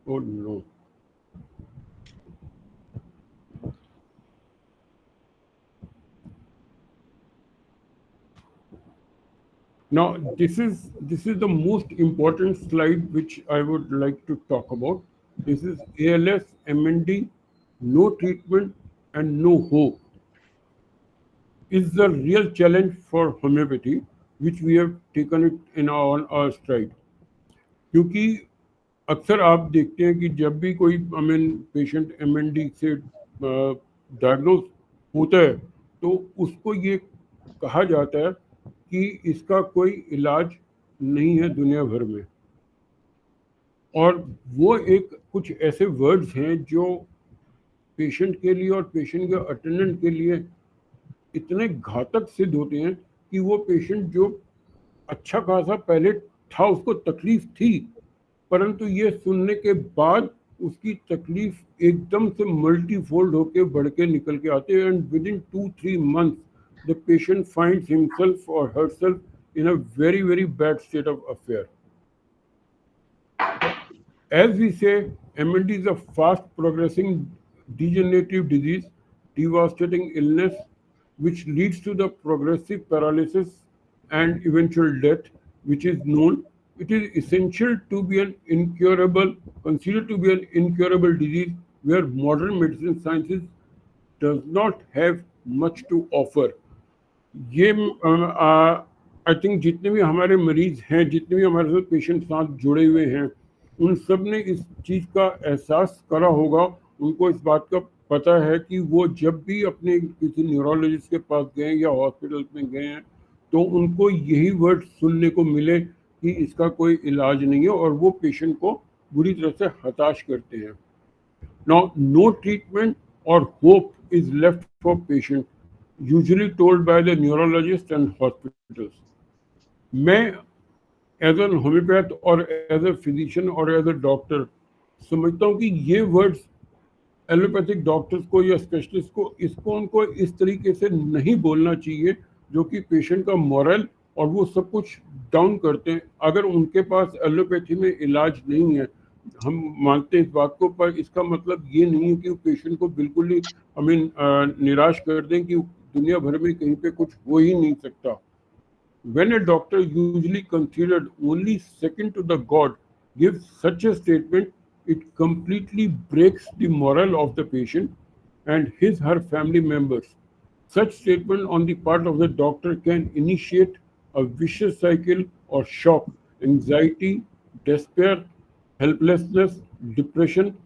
Oh no. Now this is the most important slide which I would like to talk about. This is ALS, MND, no treatment and no hope is the real challenge for homeopathy, which we have taken it in our stride. क्योंकि अक्सर आप देखते हैं कि जब भी कोई patient MND से डायग्नोज होता है तो उसको ये कहा जाता है कि इसका कोई इलाज नहीं है दुनिया भर में। और वो एक कुछ ऐसे वर्ड्स हैं जो पेशेंट के लिए और पेशेंट के अटेंडेंट के लिए इतने घातक सिद्ध होते हैं कि वो पेशेंट जो अच्छा खासा पहले था, उसको तकलीफ थी, परंतु ये सुनने के बाद उसकी तकलीफ एकदम से मल्टीफोल्ड होके बढ़ के निकल के आते हैं and within 2-3 months the patient finds himself और herself in a very very bad state of affair. As we say, MND is a fast progressing degenerative disease, devastating illness, which leads to the progressive paralysis and eventual death, which is known. It is essential to be an incurable, considered to be an incurable disease where modern medicine sciences does not have much to offer. ये I think जितने भी हमारे मरीज हैं, जितने भी हमारे साथ पेशेंट साथ जुड़े हुए हैं, उन सब ने इस चीज़ का एहसास करा होगा। उनको इस बात का पता है कि वो जब भी अपने किसी न्यूरोलॉजिस्ट के पास गए या हॉस्पिटल में गए हैं तो उनको यही वर्ड सुनने को मिले कि इसका कोई इलाज नहीं है और वो पेशेंट को बुरी तरह से हताश करते हैं। Now, no treatment or hope is left for patient, usually told by the neurologist and hospitals. मैं एज एन होम्योपैथ और एज ए फिजिशियन और एज ए डॉक्टर समझता हूँ कि ये वर्ड्स एलोपैथिक डॉक्टर्स को या स्पेशलिस्ट को इसको उनको इस तरीके से नहीं बोलना चाहिए जो कि पेशेंट का मॉरल और वो सब कुछ डाउन करते हैं। अगर उनके पास एलोपैथी में इलाज नहीं है, हम मानते हैं इस बात को, पर इसका मतलब ये नहीं है कि वो पेशेंट को बिल्कुल ही निराश कर दें कि दुनिया भर में कहीं पे कुछ हो ही नहीं सकता। When a doctor, usually considered only second to the god, gives such a statement, it completely breaks the morale of the patient and her family members. Such statement on the part of the doctor can initiate a vicious cycle or shock, anxiety, despair, helplessness, depression,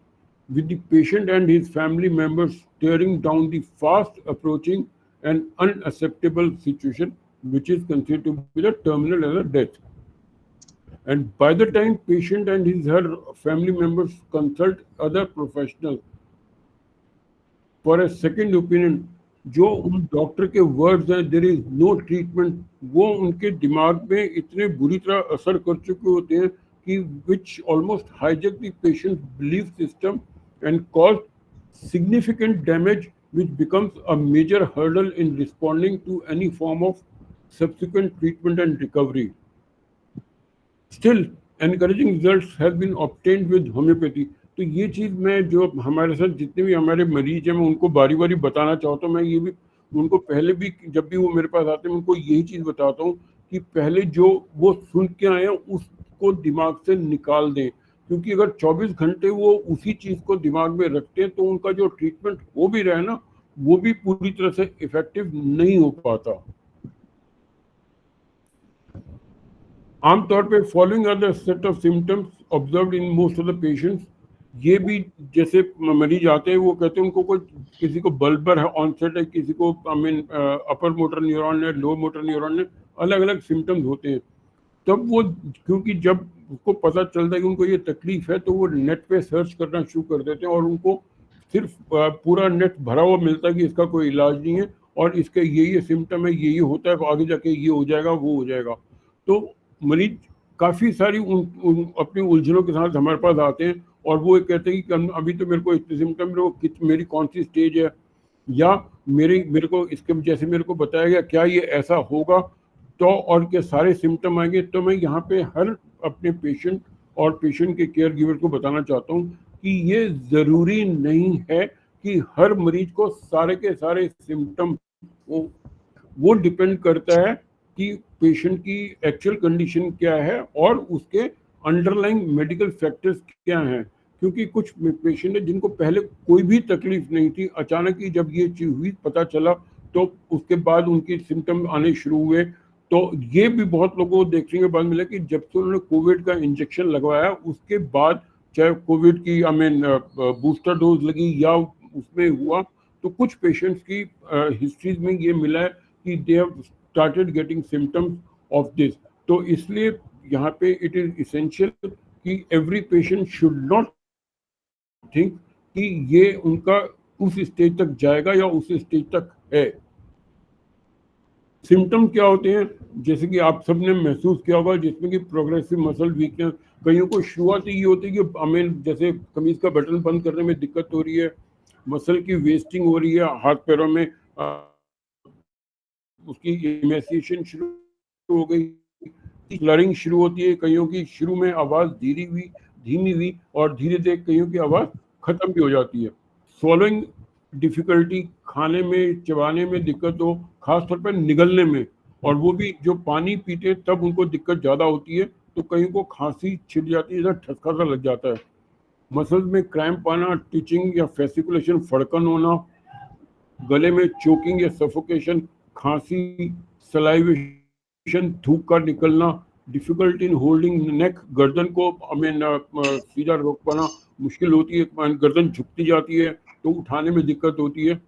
with the patient and his family members staring down the fast approaching and unacceptable situation, which is considered to be the terminal as a death. And by the time patient and her family members consult other professionals for a second opinion, जो उन doctor के words हैं there is no treatment, वो उनके दिमाग में इतने बुरी तरह असर कर चुके होते हैं कि विच almost hijack the patient belief system and cause significant damage which becomes a major hurdle in responding to any form of subsequent treatment and recovery. Still, encouraging results have been obtained with homeopathy. तो ये चीज़ मैं जो हमारे साथ जितने भी हमारे मरीज हैं मैं उनको बारी बारी बताना चाहता हूँ। मैं ये भी उनको पहले भी जब भी वो मेरे पास आते हैं उनको यही चीज़ बताता हूँ कि पहले जो वो सुन के आए हैं उसको दिमाग से निकाल दें, क्योंकि अगर 24 घंटे वो उसी चीज़ को दिमाग में रखते हैं तो उनका जो ट्रीटमेंट हो भी रहा है ना वो भी पूरी तरह से इफेक्टिव नहीं हो पाता। आमतौर पे following are the set of symptoms observed in most of the patients. ये भी जैसे मरीज आते हैं वो कहते हैं उनको कोई किसी को बल्बर है ऑनसेट है, किसी को अपर मोटर न्यूरॉन है, लो मोटर न्यूरॉन है, अलग अलग सिम्टम्स होते हैं। तब वो क्योंकि जब उसको पता चलता है कि उनको ये तकलीफ है तो वो नेट पे सर्च करना शुरू कर देते हैं और उनको सिर्फ पूरा नेट भरा हुआ मिलता है कि इसका कोई इलाज नहीं है और इसके ये सिम्टम है, ये होता है, आगे जाके ये हो जाएगा वो हो जाएगा। तो मरीज काफ़ी सारी अपनी उलझनों के साथ हमारे पास आते हैं और वो कहते हैं कि अभी तो मेरे को इतने सिम्टम, मेरी कौन सी स्टेज है या मेरे को इसके जैसे मेरे को बताया गया क्या ये ऐसा होगा तो और के सारे सिम्टम आएंगे। तो मैं यहाँ पे हर अपने पेशेंट और पेशेंट के केयर गिवर को बताना चाहता हूँ कि ये ज़रूरी नहीं है कि हर मरीज को सारे के सारे सिम्टम हो। वो डिपेंड करता है कि पेशेंट की एक्चुअल कंडीशन क्या है और उसके अंडरलाइंग मेडिकल फैक्टर्स क्या हैं। क्योंकि कुछ पेशेंट है जिनको पहले कोई भी तकलीफ नहीं थी, अचानक ही जब ये चीज़ हुई पता चला तो उसके बाद उनके सिम्टम आने शुरू हुए। तो ये भी बहुत लोगों को देखने के बाद मिला कि जब से उन्होंने कोविड का इंजेक्शन लगवाया उसके बाद, चाहे कोविड की बूस्टर डोज लगी या उसमें हुआ, तो कुछ पेशेंट्स की हिस्ट्रीज में ये मिला है कि they have started getting symptoms of this. तो इसलिए यहाँ पे इट इज इसेंशियल कि every patient should not think कि ये उनका उस स्टेज तक जाएगा या उस स्टेज तक है। सिम्टम क्या होते हैं, जैसे कि आप सबने महसूस किया होगा, जिसमें कि प्रोग्रेसिव मसल वीकनेस, कईयों को शुरुआती ये होती है कि जैसे कमीज का बटन बंद करने में दिक्कत हो रही है, मसल की वेस्टिंग हो रही है हाथ पैरों में, उसकी इमेसिएशन शुरू हो गई, क्लरिंग शुरू होती है, कईयों की शुरू में आवाज़ धीमी हुई और धीरे धीरे कईयों की आवाज़ ख़त्म भी हो जाती है। स्वॉलोइंग डिफ़िकल्टी, खाने में चबाने में दिक्कत हो, खासतौर पर निगलने में, और वो भी जो पानी पीते हैं तब उनको दिक्कत ज़्यादा होती है। तो कईयों को खांसी छिड़ जाती है, जैसा ठसका सा लग जाता है। मसल्स में क्रैम्प आना, टिचिंग या फेसिकुलेशन, फड़कन होना, गले में चोकिंग या सफोकेशन, खांसी, सलाइवेशन, थूक का निकलना, डिफिकल्टी इन होल्डिंग नेक, गर्दन को सीधा रोक पाना मुश्किल होती है, गर्दन झुकती जाती है तो उठाने में दिक्कत होती है।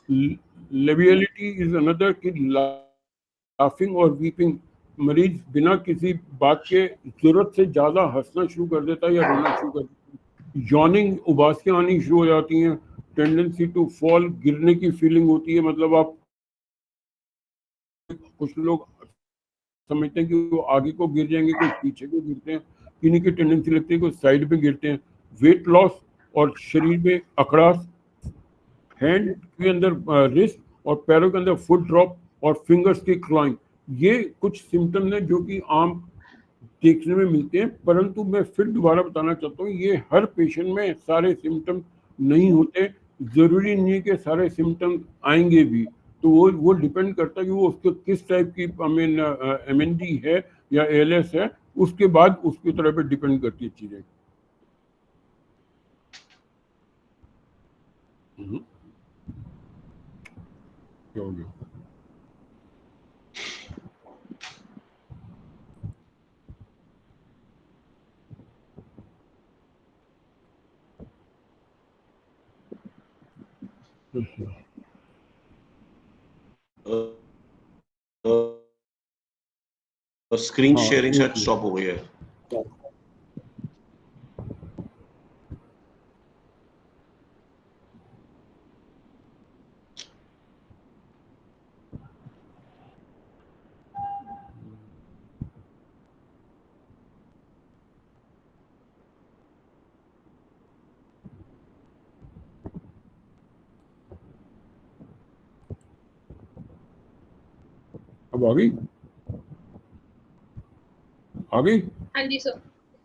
लेबियलिटी इज अनदर कि लाफिंग और वीपिंग, मरीज बिना किसी बात के जरूरत से ज़्यादा हंसना शुरू कर देता है या रोना शुरू कर देता है। यॉर्निंग, उबासियाँ आनी शुरू हो जाती हैं। टेंडेंसी टू फॉल, गिरने की फीलिंग होती है, मतलब आप, कुछ लोग समझते हैं कि वो आगे को गिर जाएंगे, कुछ पीछे को गिरते हैं, किन्हीं की टेंडेंसी लगती है कुछ साइड पे गिरते हैं। वेट लॉस और शरीर में अकड़ास, हैंड के अंदर रिस्ट और पैरों के अंदर फुट ड्रॉप और फिंगर्स की क्लॉइंग, ये कुछ सिम्टम्स हैं जो कि आम देखने में मिलते हैं। परंतु मैं फिर दोबारा बताना चाहता हूँ, ये हर पेशेंट में सारे सिम्टम नहीं होते, ज़रूरी नहीं है कि सारे सिम्टम आएंगे भी। तो वो डिपेंड करता है कि वो उसको किस टाइप की MND है या ALS है, उसके बाद उसकी तरह पे डिपेंड करती है चीज़ें। क्या हो गया? स्क्रीन शेयरिंग शायद स्टॉप हो गई है। अब आ गई? आ गई? हाँ जी सर।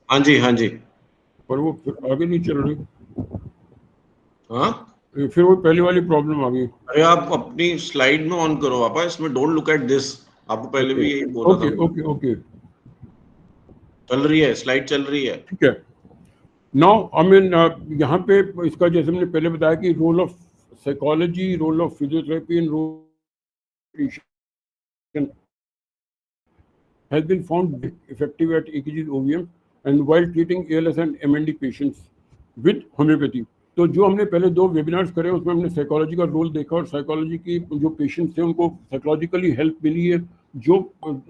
हाँ जी, हाँ जी। पर वो फिर आगे नहीं चल रही। हाँ, फिर वो पहली वाली प्रॉब्लम आ गई। अरे आप अपनी स्लाइड में ऑन करो पापा, इसमें डोंट लुक एट दिस। आपको पहले भी यही बोला था। ओके ओके, चल रही है, स्लाइड चल रही है। ठीक है। नाउ यहाँ पे इसका जैसे मैंने पहले बताया कि role of psychology, role of physiotherapy and role has been found effective at EKGs, OVM and while treating ALS and MND patients with homeopathy। तो जो हमने पहले 2 वेबिनार्स करे उसमें हमने साइकोलॉजी का रोल देखा और साइकोलॉजी की जो पेशेंट्स थे उनको साइकोलॉजिकली हेल्प मिली है। जो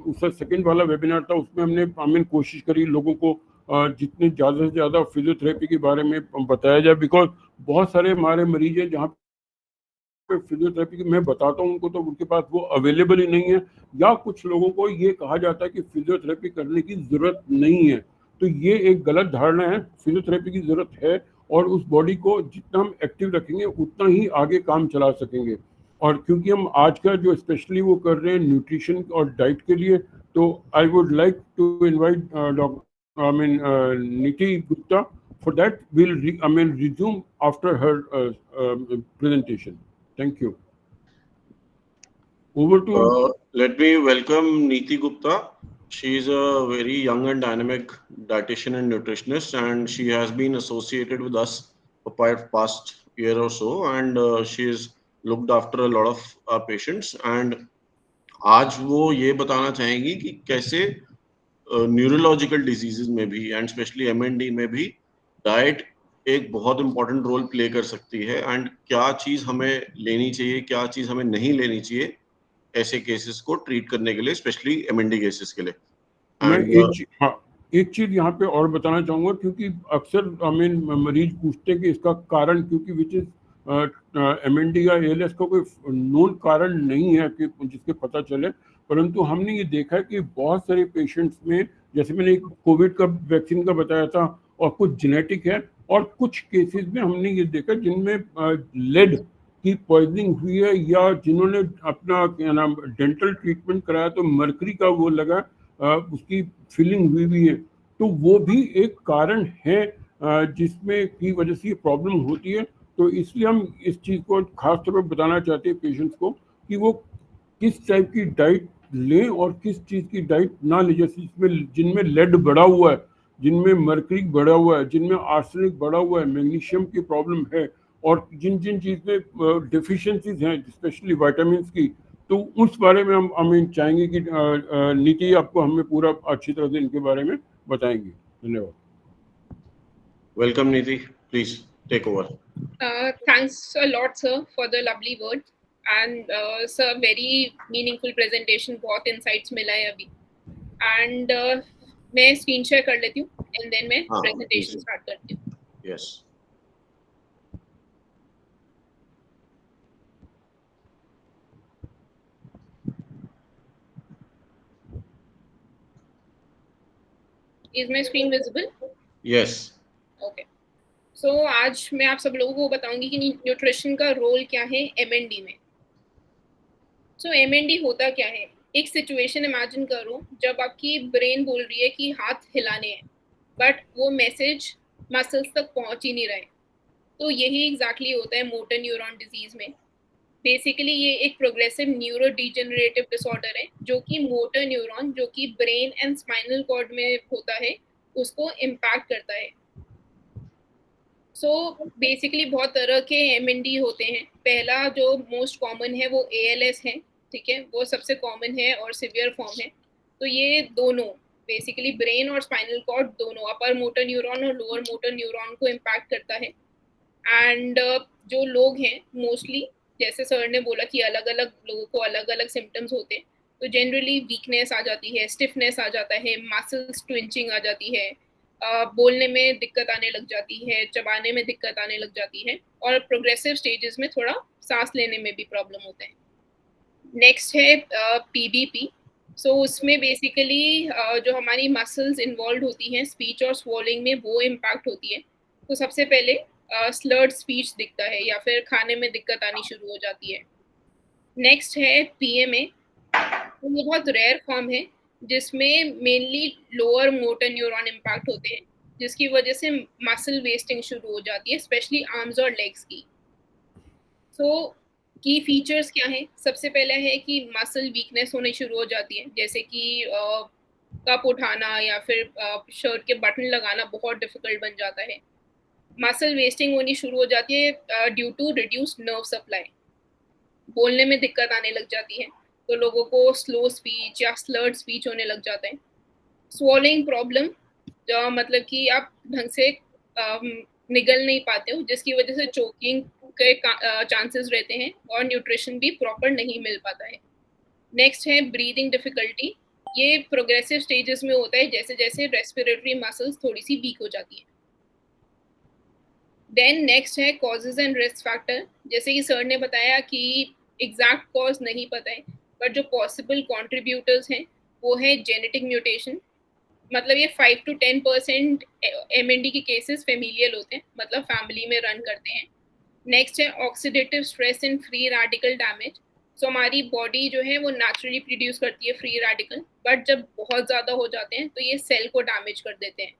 उसका सेकंड वाला वेबिनार था उसमें हमने कोशिश करी लोगों को जितने ज़्यादा से ज़्यादा फिजियोथेरेपी के बारे में बताया जाए, बिकॉज बहुत सारे हमारे मरीज हैं जहाँ फिजियोथेरेपी की मैं बताता हूँ उनको तो उनके पास वो अवेलेबल ही नहीं है, या कुछ लोगों को ये कहा जाता है कि फिजियोथेरेपी करने की ज़रूरत नहीं है। तो ये एक गलत धारणा है। फिजियोथेरेपी की ज़रूरत है और उस बॉडी को जितना हम एक्टिव रखेंगे उतना ही आगे काम चला सकेंगे। और क्योंकि हम आज का जो स्पेशली वो कर रहे हैं न्यूट्रिशन और डाइट के लिए, तो I would like to invite Niti Gupta. For that, we'll resume after her presentation. Thank you. Over to Let me welcome Neeti Gupta. She is a very young and dynamic dietitian and nutritionist, and she has been associated with us for past year or so, and she has looked after a lot of our patients. And आज वो ये बताना चाहेंगी कि कैसे neurological diseases में भी and specially MND में भी डाइट एक बहुत इंपॉर्टेंट रोल प्ले कर सकती है एंड क्या चीज हमें लेनी चाहिए, क्या चीज हमें नहीं लेनी चाहिए ऐसे केसेस को ट्रीट करने के लिए, स्पेशली एमएनडी केसेस के लिए. मैं एंड एक चीज यहाँ पे और बताना चाहूंगा, क्योंकि अक्सर मरीज पूछते हैं कि इसका कारण, क्योंकि विच इज एमएनडी या एएलएस का कोई नोन कारण नहीं है कि जिसके पता चले, परंतु हमने ये देखा है कि बहुत सारे पेशेंट्स में, जैसे मैंने कोविड का वैक्सीन का बताया था, और कुछ जेनेटिक है, और कुछ केसेस में हमने ये देखा जिनमें लेड की पॉइजनिंग हुई है, या जिन्होंने अपना क्या नाम डेंटल ट्रीटमेंट कराया तो मरकरी का वो लगा, उसकी फीलिंग हुई भी है, तो वो भी एक कारण है जिसमें की वजह से ये प्रॉब्लम होती है. तो इसलिए हम इस चीज़ को खास तौर पर बताना चाहते हैं पेशेंट्स को कि वो किस टाइप की डाइट लें और किस चीज़ की डाइट ना लें. जैसे इसमें जिनमें लेड बढ़ा हुआ है, जिनमें मर्करी बढ़ा हुआ है, जिनमें आर्सेनिक बढ़ा हुआ है, मैग्नीशियम की प्रॉब्लम है, और जिन जिन चीज़ में डिफिशियंसीज हैं स्पेशली विटामिन की, तो उस बारे में हम चाहेंगे कि नीति आपको हमें पूरा अच्छी तरह से इनके बारे में बताएंगे. धन्यवाद. Welcome Niti, please take over. Thanks a lot, sir, for the lovely words. And sir, very meaningful presentation. बहुत insights मिला है अभी. And मैं screen share कर लेती हूँ and then मैं presentation start करती हूँ. Yes. Is my screen visible? Yes. Okay. So आज मैं आप सब लोगों को बताऊंगी कि न्यूट्रिशन का रोल क्या है एमएनडी में. सो एमएनडी होता क्या है? एक सिचुएशन इमेजिन करो जब आपकी ब्रेन बोल रही है कि हाथ हिलाने हैं, बट वो मैसेज मसल्स तक पहुंच ही नहीं रहे. तो यही एग्जैक्टली होता है मोटर न्यूरॉन डिजीज में. बेसिकली ये एक प्रोग्रेसिव न्यूरो डिजेनरेटिव डिसऑर्डर है जो कि मोटर न्यूरॉन, जो कि ब्रेन एंड स्पाइनल कॉर्ड में होता है, उसको इम्पैक्ट करता है. सो बेसिकली बहुत तरह के एमएनडी होते हैं. पहला जो मोस्ट कॉमन है वो एएलएस है, ठीक है, वो सबसे कॉमन है और सिवियर फॉर्म है. तो ये दोनों बेसिकली ब्रेन और स्पाइनल कॉर्ड दोनों, अपर मोटर न्यूरॉन और लोअर मोटर न्यूरॉन को इम्पैक्ट करता है. एंड जो लोग हैं मोस्टली, जैसे सर ने बोला कि अलग अलग लोगों को अलग अलग सिम्टम्स होते हैं, तो जनरली वीकनेस आ जाती है, स्टिफनेस आ जाता है, मसल्स ट्विंचिंग आ जाती है, बोलने में दिक्कत आने लग जाती है, चबाने में दिक्कत आने लग जाती है, और प्रोग्रेसिव स्टेजेस में थोड़ा सांस लेने में भी प्रॉब्लम होता है. नेक्स्ट है पीबीपी. सो उसमें बेसिकली जो हमारी मसल्स इन्वॉल्व होती हैं स्पीच और स्वॉलिंग में, वो इम्पैक्ट होती है. तो सबसे पहले स्लर्ड स्पीच दिखता है या फिर खाने में दिक्कत आनी शुरू हो जाती है. नेक्स्ट है पीएमए. तो ये बहुत रेयर फॉर्म है जिसमें mainly lower motor neuron impact होते हैं, जिसकी वजह से मसल वेस्टिंग शुरू हो जाती है, स्पेशली आर्म्स और लेग्स की. सो की फीचर्स क्या है? सबसे पहला है कि मसल वीकनेस होनी शुरू हो जाती है, जैसे कि कप उठाना या फिर शर्ट के बटन लगाना बहुत डिफिकल्ट बन जाता है. मसल वेस्टिंग होनी शुरू हो जाती है due to reduced nerve supply. बोलने में दिक्कत आने लग जाती है, तो लोगों को स्लो स्पीच या स्लर्ड स्पीच होने लग जाता है. स्वॉलिंग प्रॉब्लम, मतलब कि आप ढंग से निगल नहीं पाते हो, जिसकी वजह से चोकिंग के चांसेस रहते हैं और न्यूट्रिशन भी प्रॉपर नहीं मिल पाता है. नेक्स्ट है ब्रीदिंग डिफिकल्टी. ये प्रोग्रेसिव स्टेजेस में होता है जैसे जैसे रेस्पिरेटरी मसल्स थोड़ी सी वीक हो जाती है. देन नेक्स्ट है कॉजेज एंड रिस्क फैक्टर. जैसे कि सर ने बताया कि एग्जैक्ट कॉज नहीं पता है, बट जो पॉसिबल कॉन्ट्रीब्यूटर्स हैं वो है जेनेटिक म्यूटेशन. मतलब ये 5 to 10% एमएनडी के केसेस फेमिलियल होते हैं, मतलब फैमिली में रन करते हैं. नेक्स्ट है oxidative stress and free radical damage. So हमारी बॉडी जो है वो नेचुरली प्रोड्यूस करती है फ्री रेडिकल, बट जब बहुत ज़्यादा हो जाते हैं तो ये सेल को डैमेज कर देते हैं।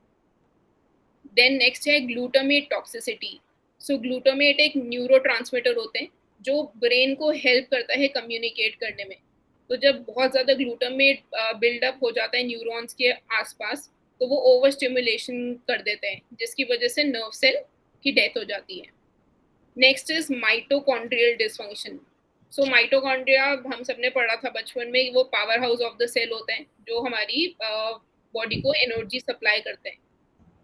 देन नेक्स्ट है ग्लूटामेट टॉक्सिसिटी। सो ग्लूटामेट एक न्यूरोट्रांसमीटर होते हैं जो ब्रेन को हेल्प करता है कम्युनिकेट करने में। तो जब बहुत ज़्यादा ग्लूटामेट बिल्डअप हो जाता है न्यूरॉन्स के आसपास, तो वो ओवर स्टिमुलेशन कर देते हैं, जिसकी वजह से नर्व सेल की डेथ हो जाती है। Next is mitochondrial dysfunction. So mitochondria हम सबने पढ़ा था बचपन में, वो power house of the cell होते हैं जो हमारी बॉडी को एनर्जी सप्लाई करते हैं।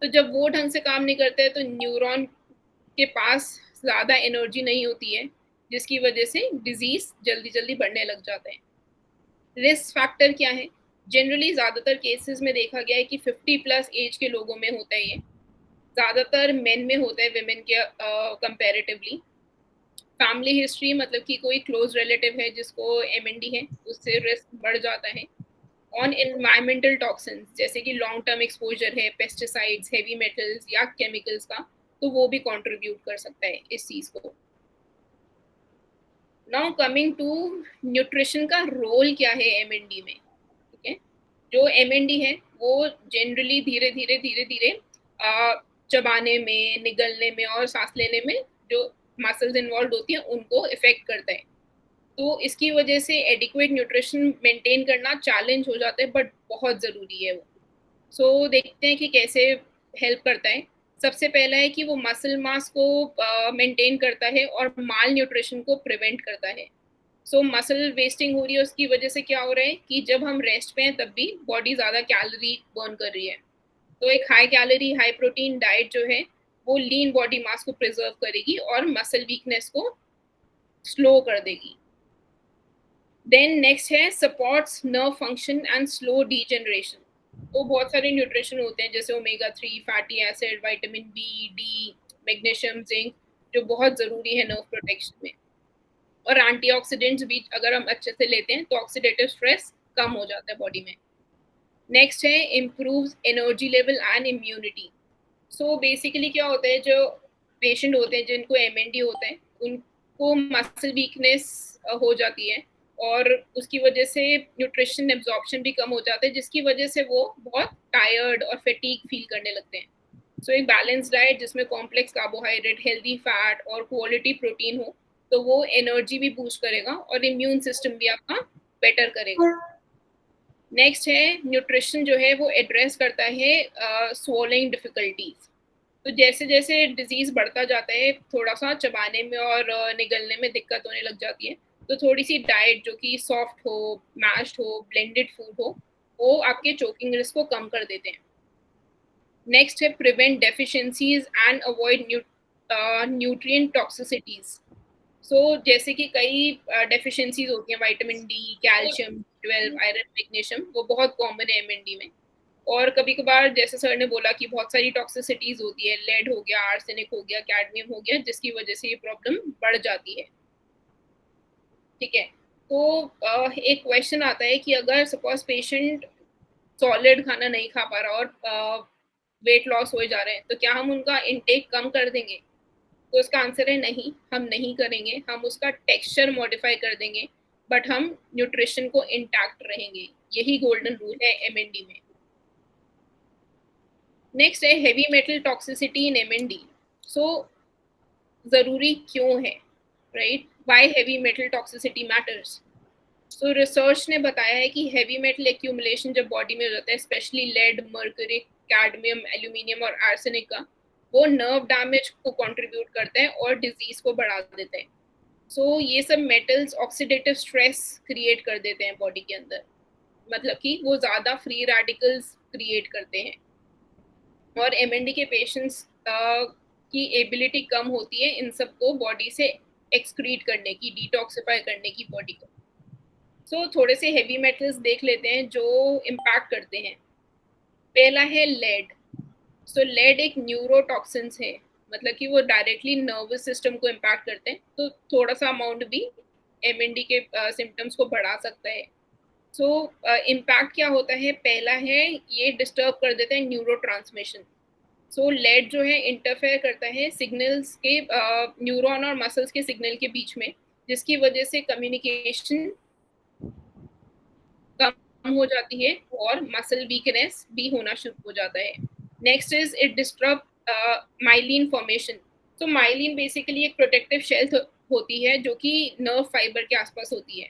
तो जब वो ढंग से काम नहीं करते हैं तो न्यूरॉन के पास ज़्यादा एनर्जी नहीं होती है, जिसकी वजह से डिजीज जल्दी जल्दी बढ़ने लग जाते हैं। रिस्क फैक्टर क्या है? जनरली ज़्यादातर केसेस में देखा गया है कि 50+ एज के लोगों में होता है ये, ज़्यादातर मेन में होता है विमेन के कंपैरेटिवली। फैमिली हिस्ट्री मतलब कि कोई क्लोज रिलेटिव है जिसको एमएनडी है, उससे रिस्क बढ़ जाता है। ऑन एनवायरमेंटल टॉक्सिन्स जैसे कि लॉन्ग टर्म एक्सपोजर है पेस्टिसाइड्स, हेवी मेटल्स या केमिकल्स का, तो वो भी कंट्रीब्यूट कर सकता है इस चीज़ को। नाउ कमिंग टू न्यूट्रिशन का रोल क्या है एमएनडी में, ठीक है। जो एमएनडी है वो जनरली धीरे धीरे चबाने में, निगलने में और सांस लेने में जो मसल्स इन्वॉल्व होती हैं उनको इफेक्ट करता है। तो इसकी वजह से एडिक्वेट न्यूट्रिशन मेंटेन करना चैलेंज हो जाता है, बट बहुत ज़रूरी है वो। सो देखते हैं कि कैसे हेल्प करता है। सबसे पहला है कि वो मसल मास को मेंटेन करता है और माल न्यूट्रिशन को प्रिवेंट करता है। सो मसल वेस्टिंग हो रही है, उसकी वजह से क्या हो रहा है कि जब हम रेस्ट पे हैं तब भी बॉडी ज़्यादा कैलोरी बर्न कर रही है। तो एक high calorie high protein diet जो है वो लीन बॉडी मास को प्रिजर्व करेगी और मसल वीकनेस को स्लो कर देगी। देन नेक्स्ट है supports nerve function and slow degeneration. तो बहुत सारे न्यूट्रिशन होते हैं जैसे omega 3 fatty acid, vitamin B, D, magnesium, zinc, जो बहुत ज़रूरी है नर्व प्रोटेक्शन में। और एंटीऑक्सीडेंट्स भी अगर हम अच्छे से लेते हैं तो ऑक्सीडेटिव स्ट्रेस कम हो जाता है बॉडी में। नेक्स्ट है improves energy level and immunity. So basically क्या होता है, जो पेशेंट होते हैं जिनको एमएनडी होता है उनको मसल वीकनेस हो जाती है और उसकी वजह से न्यूट्रिशन एब्जॉर्प्शन भी कम हो जाता है, जिसकी वजह से वो बहुत टायर्ड और फैटीग फील करने लगते हैं। सो एक बैलेंस डाइट जिसमें कॉम्प्लेक्स कार्बोहाइड्रेट, हेल्दी फैट और क्वालिटी प्रोटीन हो, तो वो एनर्जी भी बूस्ट करेगा और इम्यून सिस्टम भी आपका बेटर करेगा। नेक्स्ट है न्यूट्रिशन जो है वो एड्रेस करता है स्वॉलिंग डिफिकल्टीज। तो जैसे जैसे डिजीज बढ़ता जाता है थोड़ा सा चबाने में और निगलने में दिक्कत होने लग जाती है, तो थोड़ी सी डाइट जो कि सॉफ्ट हो, मैश्ड हो, ब्लेंडेड फूड हो, वो आपके चोकिंग रिस्क को कम कर देते हैं। नेक्स्ट है prevent deficiencies and avoid nutrient toxicities. So जैसे कि कई डेफिशिएंसीज होती हैं, vitamin D, calcium, 12, iron, magnesium, वो बहुत कॉमन है एमएनडी में। और कभी कभार जैसे सर ने बोला कि बहुत सारी टॉक्सिसिटीज होती है, लेड हो गया, आर्सेनिक हो गया, कैडमियम हो गया, जिसकी वजह से ये प्रॉब्लम बढ़ जाती है, ठीक है। तो एक क्वेश्चन आता है कि अगर सपोज पेशेंट सॉलिड खाना नहीं खा पा रहा और वेट लॉस हो जा रहे हैं, तो क्या हम उनका इनटेक कम कर देंगे? तो इसका आंसर है नहीं, हम नहीं करेंगे। हम उसका टेक्सचर मॉडिफाई कर देंगे, बट हम न्यूट्रिशन को इंटैक्ट रहेंगे। यही गोल्डन रूल है एमएनडी में। नेक्स्ट है heavy metal toxicity in MND. So ज़रूरी क्यों है, right? Why heavy metal toxicity matters? So research ने बताया है कि हेवी मेटल एक्यूमुलेशन जब बॉडी में हो जाता है, specially lead, mercury, cadmium, aluminium और आर्सेनिक का, वो नर्व डैमेज को कंट्रीब्यूट करते हैं और डिजीज को बढ़ा देते हैं। सो ये सब मेटल्स ऑक्सीडेटिव स्ट्रेस क्रिएट कर देते हैं बॉडी के अंदर, मतलब कि वो ज़्यादा फ्री रेडिकल्स क्रिएट करते हैं और एमएनडी के पेशेंट्स की एबिलिटी कम होती है इन सबको बॉडी से एक्सक्रीट करने की, डिटॉक्सिफाई करने की बॉडी को। सो थोड़े से हेवी मेटल्स देख लेते हैं जो इम्पैक्ट करते हैं। पहला है लेड। सो लेड एक न्यूरोटॉक्सिन्स है, मतलब कि वो डायरेक्टली नर्वस सिस्टम को इम्पैक्ट करते हैं, तो थोड़ा सा अमाउंट भी एमएनडी के सिम्टम्स को बढ़ा सकता है। सो इम्पैक्ट क्या होता है? पहला है ये डिस्टर्ब कर देता है न्यूरोट्रांसमिशन। सो लेड जो है इंटरफेयर करता है सिग्नल्स के, न्यूरॉन और मसल्स के सिग्नल के बीच में, जिसकी वजह से कम्युनिकेशन कम हो जाती है और मसल वीकनेस भी होना शुरू हो जाता है। Next is it disturb myelin formation. तो माइलिन बेसिकली एक प्रोटेक्टिव शेल होती है जो कि नर्व फाइबर के आसपास होती है।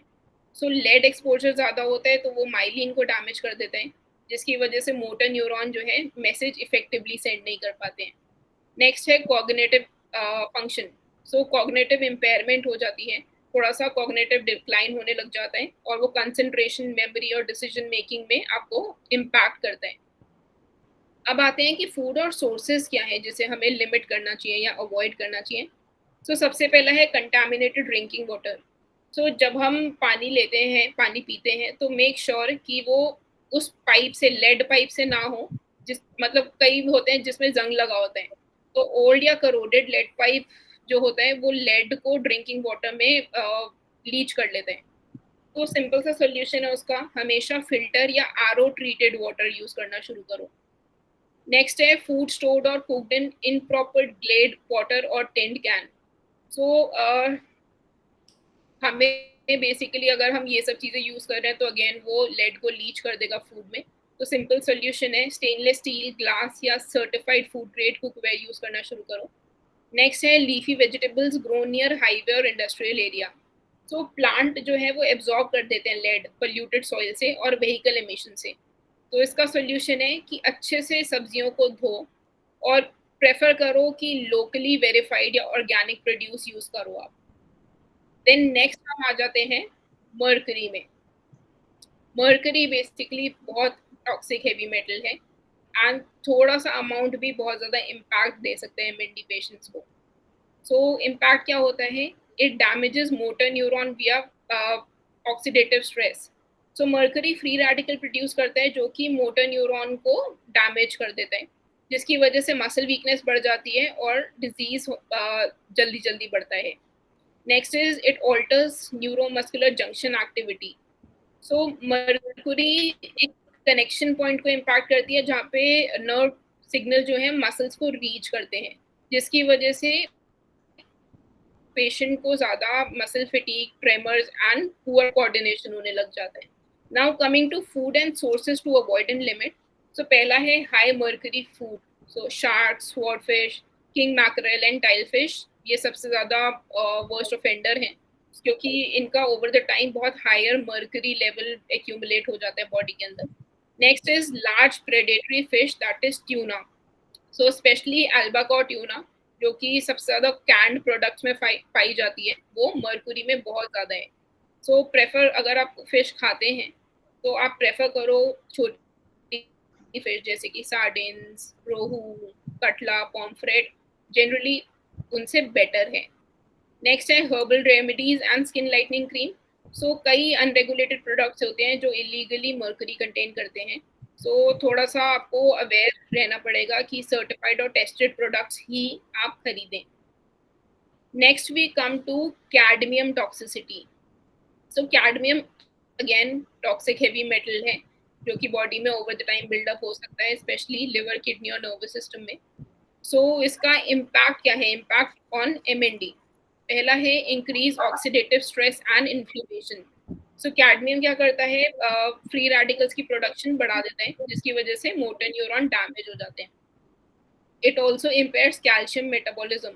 सो लेड एक्सपोजर ज़्यादा होता है तो वो माइलिन को डैमेज कर देते हैं, जिसकी वजह से मोटर न्यूरॉन जो है मैसेज इफेक्टिवली सेंड नहीं कर पाते हैं। नेक्स्ट है कॉग्निटिव फंक्शन। सो कॉग्निटिव इम्पेयरमेंट हो जाती है, थोड़ा सा कॉग्निटिव डिक्लाइन होने लग जाता है और वो कंसंट्रेशन, मेमोरी और डिसीजन मेकिंग में आपको इम्पैक्ट करता है। अब आते हैं कि फूड और सोर्सेज क्या है जिसे हमें लिमिट करना चाहिए या अवॉइड करना चाहिए। सो सबसे पहला है कंटामिनेटेड ड्रिंकिंग वाटर। सो जब हम पानी लेते हैं, पानी पीते हैं, तो मेक श्योर कि वो उस पाइप से, लेड पाइप से ना हो, जिस मतलब कई होते हैं जिसमें जंग लगा होता है, तो ओल्ड या करोडेड लेड पाइप जो होता है वो लेड को ड्रिंकिंग वाटर में लीच कर लेते हैं। तो सिंपल सा सोल्यूशन है उसका, हमेशा फिल्टर या आरओ ट्रीटेड वाटर यूज करना शुरू करो। नेक्स्ट है फूड स्टोर्ड और cooked in improper glazed water और टिन्ड कैन। सो हमें बेसिकली अगर हम ये सब चीज़ें यूज़ कर रहे हैं तो अगेन वो लेड को लीच कर देगा फूड में। तो सिंपल सोल्यूशन है स्टेनलेस स्टील, ग्लास या certified food grade cookware use करना शुरू करो। नेक्स्ट है leafy vegetables grow near highway और इंडस्ट्रियल एरिया। सो प्लांट जो है वो एब्जॉर्ब कर देते हैं लेड पोल्यूटेड सॉइल से और व्हीकल एमिशन से। तो इसका सोल्यूशन है कि अच्छे से सब्जियों को धो और प्रेफर करो कि लोकली वेरीफाइड या ऑर्गेनिक प्रोड्यूस यूज़ करो आप। देन नेक्स्ट हम आ जाते हैं मर्करी में। मर्करी बेसिकली बहुत टॉक्सिक हेवी मेटल है एंड थोड़ा सा अमाउंट भी बहुत ज़्यादा इम्पैक्ट दे सकते हैं एमएनडी पेशेंट्स को। सो इम्पैक्ट क्या होता है, इट डैमेजेस मोटर न्यूरॉन विया ऑक्सीडेटिव स्ट्रेस। सो मर्करी फ्री रेडिकल प्रोड्यूस करता है जो कि मोटर न्यूरॉन को डैमेज कर देता है, जिसकी वजह से मसल वीकनेस बढ़ जाती है और डिजीज जल्दी जल्दी बढ़ता है। Next is it alters neuromuscular junction activity. So Mercury एक कनेक्शन पॉइंट को इम्पैक्ट करती है जहाँ पे नर्व सिग्नल जो है मसल्स को रीच करते हैं, जिसकी वजह से पेशेंट को ज़्यादा muscle fatigue, tremors and poor coordination होने लग जाता है। Now coming to food and sources to avoid and limit. So पहला है high mercury food. So shark, swordfish, king mackerel and tilefish ये सबसे ज़्यादा वर्स्ट ऑफेंडर हैं, क्योंकि इनका ओवर द टाइम बहुत हायर मर्करी लेवल एक्यूमुलेट हो जाता है बॉडी के अंदर। Next is large predatory fish that is tuna. So specially एल्बाकोर tuna जो कि सबसे ज़्यादा कैंड प्रोडक्ट्स में पाई जाती है, वो मर्कुरी में बहुत ज़्यादा है। सो प्रेफर, अगर आप फिश खाते हैं तो आप प्रेफर करो छोटी फिश जैसे कि sardines, rohu, katla, pomfret, generally उनसे बेटर है। नेक्स्ट है herbal remedies and skin lightning cream. So कई अनरेगुलेटेड प्रोडक्ट्स होते हैं जो इलीगली मर्करी कंटेन करते हैं। सो थोड़ा सा आपको अवेयर रहना पड़ेगा कि सर्टिफाइड और टेस्टेड प्रोडक्ट्स ही आप खरीदें। Next we come to cadmium toxicity. So cadmium again toxic heavy metal है जो कि बॉडी में ओवर द टाइम बिल्डअप हो सकता है, स्पेशली लिवर, किडनी और नर्वस सिस्टम में। सो इसका इम्पैक्ट क्या है, इम्पैक्ट ऑन एमएनडी। पहला है increase oxidative stress and inflammation. So cadmium क्या करता है, फ्री रेडिकल्स की प्रोडक्शन बढ़ा देता है, जिसकी वजह से मोटर न्यूरॉन डैमेज हो जाते हैं। It also impairs calcium metabolism.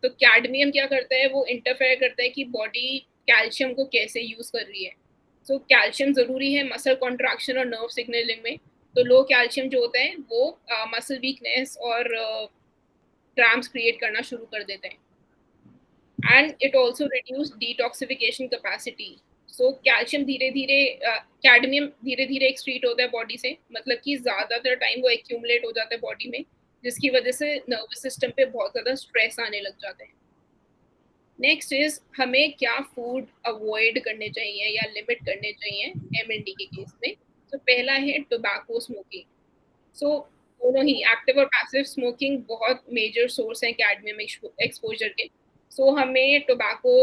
तो कैडमियम क्या करता है, वो इंटरफेयर करता है कि बॉडी कैल्शियम को कैसे यूज कर रही है। सो कैल्शियम जरूरी है मसल कॉन्ट्रैक्शन और नर्व सिग्नलिंग में। तो लो कैल्शियम जो होता है वो मसल वीकनेस और क्रैम्प्स क्रिएट करना शुरू कर देते हैं। And it also reduce detoxification capacity. So calcium धीरे धीरे, कैडमियम धीरे धीरे एक्सक्रीट होता है बॉडी से, मतलब कि ज़्यादातर टाइम वो एक्यूमुलेट हो जाता है बॉडी में, जिसकी वजह से नर्वस सिस्टम पे बहुत ज़्यादा स्ट्रेस आने लग जाता है। नेक्स्ट इज हमें क्या फूड अवॉइड करने चाहिए या लिमिट करने चाहिए एमएनडी के केस में। तो पहला है टोबैको स्मोकिंग। सो दोनों ही एक्टिव और पैसिव स्मोकिंग बहुत मेजर सोर्स है कैडमियम एक्सपोजर के। सो हमें टोबैको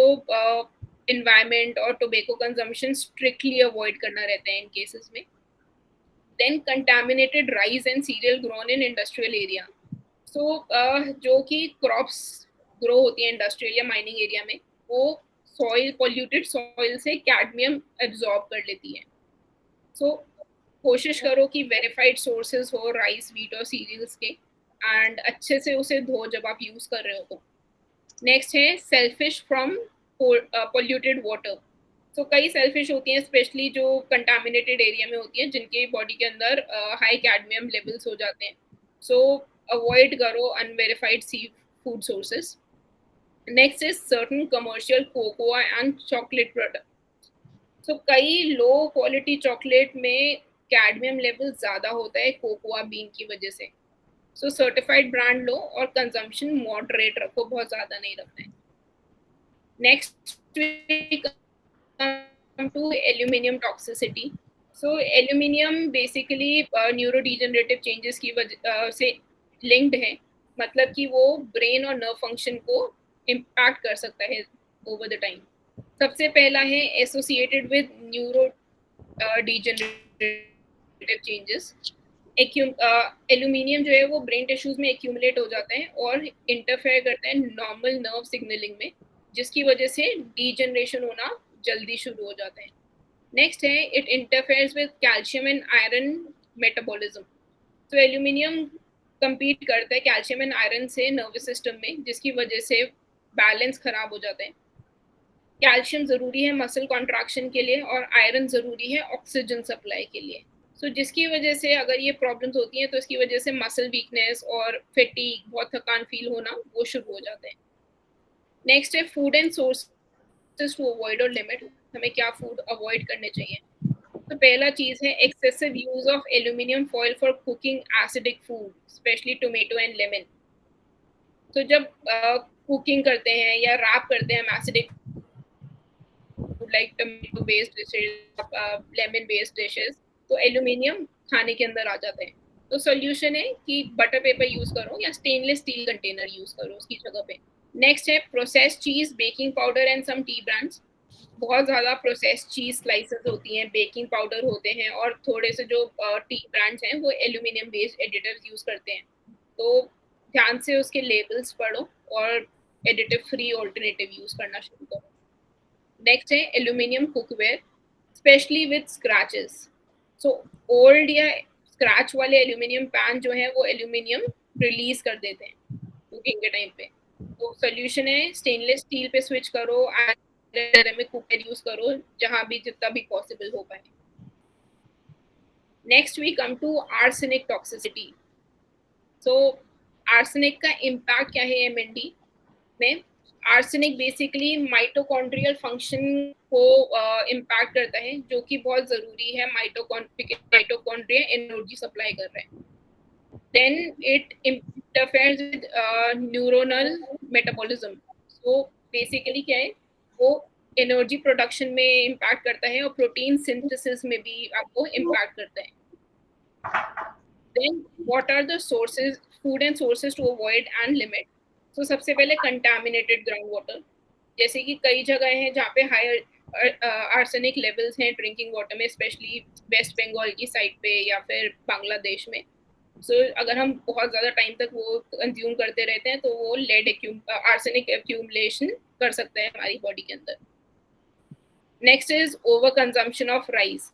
इन्वायरमेंट और टोबैको कंजम्पशन स्ट्रिक्टली अवॉइड करना रहता है इन केसेस में। Then contaminated rice and cereal grown in industrial area. So जो कि क्रॉप्स ग्रो होती है इंडस्ट्रियल या माइनिंग एरिया में, वो सॉइल, पॉल्यूटेड सॉइल से कैडमियम एब्जॉर्ब कर लेती है। सो कोशिश करो कि वेरीफाइड सोर्सेज हो राइस, व्हीट और सीरियल्स के, एंड अच्छे से उसे धो जब आप यूज कर रहे हो तो। नेक्स्ट है सेल्फिश फ्रॉम पॉल्यूटेड वाटर। तो कई सेल्फिश होती हैं, स्पेशली जो कंटामिनेटेड एरिया में होती हैं, जिनके बॉडी के अंदर हाई कैडमियम लेवल्स हो जाते हैं। सो अवॉइड करो unverified seafood sources. Next is certain commercial cocoa and chocolate product. So कई लो क्वालिटी चॉकलेट में कैडमियम लेवल ज़्यादा होता है कोकोआ बीन की वजह से। सो सर्टिफाइड ब्रांड लो और कंजम्पशन मॉडरेट रखो, बहुत ज़्यादा नहीं रखना है। Next we come to aluminium toxicity. So aluminium basically neurodegenerative changes की वजह से लिंक्ड है, मतलब कि वो ब्रेन और नर्व फंक्शन को इम्पैक्ट कर सकता है ओवर द टाइम। सबसे पहला है associated with neuro degenerative changes. Aluminium जो है वो ब्रेन टिश्यूज में एक्यूमुलेट हो जाता है और इंटरफेयर करता है नॉर्मल नर्व सिग्नलिंग में, जिसकी वजह से डीजनरेशन होना जल्दी शुरू हो जाता है। नेक्स्ट है it interferes with calcium and iron metabolism. तो एल्यूमिनियम compete करता है कैल्शियम एंड आयरन से नर्वस सिस्टम में, जिसकी वजह से बैलेंस खराब हो जाता है। कैल्शियम ज़रूरी है मसल कॉन्ट्रैक्शन के लिए और आयरन ज़रूरी है ऑक्सीजन सप्लाई के लिए। सो जिसकी वजह से अगर ये प्रॉब्लम्स होती हैं तो इसकी वजह से मसल वीकनेस और फैटीग, बहुत थकान फील होना, वो शुरू हो जाते हैं। नेक्स्ट है food and sources to avoid और लिमिट। हमें क्या फूड अवॉइड करने चाहिए? तो पहला चीज़ है excessive use of aluminium foil for cooking acidic food, specially tomato and lemon. तो जब कुकिंग करते हैं या रैप करते हैं हम acidic food like tomato based dishes, lemon based dishes, तो एल्यूमिनियम खाने के अंदर आ जाता है। तो सोल्यूशन है कि बटर पेपर यूज करो या स्टेनलेस स्टील कंटेनर यूज करो उसकी जगह पे। नेक्स्ट है processed cheese, baking powder and some tea brands. बहुत ज़्यादा प्रोसेस्ड चीज स्लाइसेस होती हैं, बेकिंग पाउडर होते हैं, और थोड़े से जो टी ब्रांड्स हैं वो एल्यूमिनियम बेस्ड एडिटिव्स यूज करते हैं। तो ध्यान से उसके लेबल्स पढ़ो और एडिटिव फ्री ऑल्टरनेटिव यूज करना शुरू करो। नेक्स्ट है aluminium cookware, specially with scratches. So old या स्क्रैच वाले एल्यूमिनियम पैन जो है वो एल्यूमिनियम रिलीज कर देते हैं कुकिंग के टाइम पे। तो सोल्यूशन है स्टेनलेस स्टील पे स्विच करो, सिरेमिक कुकर यूज करो जहां भी जितना भी पॉसिबल हो पाए। Next we come to arsenic toxicity. So arsenic का इम्पैक्ट क्या है एमएनडी में? आर्सेनिक बेसिकली माइटोकॉन्ड्रियल फंक्शन को इम्पैक्ट करता है, जो कि बहुत जरूरी है। माइटोकॉन्ड्रिया एनर्जी सप्लाई कर रहे हैं। Then it interferes with neuronal metabolism. So basically क्या है, वो एनर्जी प्रोडक्शन में इम्पैक्ट करता है और प्रोटीन सिंथेसिस में भी आपको इम्पैक्ट करता है। Then what are the sources, food and sources to avoid and limit. तो सबसे पहले कंटामिनेटेड ग्राउंड वाटर, जैसे कि कई जगह हैं जहाँ पे हाई आर्सेनिक लेवल्स हैं ड्रिंकिंग वाटर में, स्पेशली वेस्ट बंगाल की साइड पे या फिर बांग्लादेश में। सो अगर हम बहुत ज़्यादा टाइम तक वो कंज्यूम करते रहते हैं तो वो आर्सेनिक एक्यूमुलेशन कर सकते हैं हमारी बॉडी के अंदर। Next is over consumption of rice.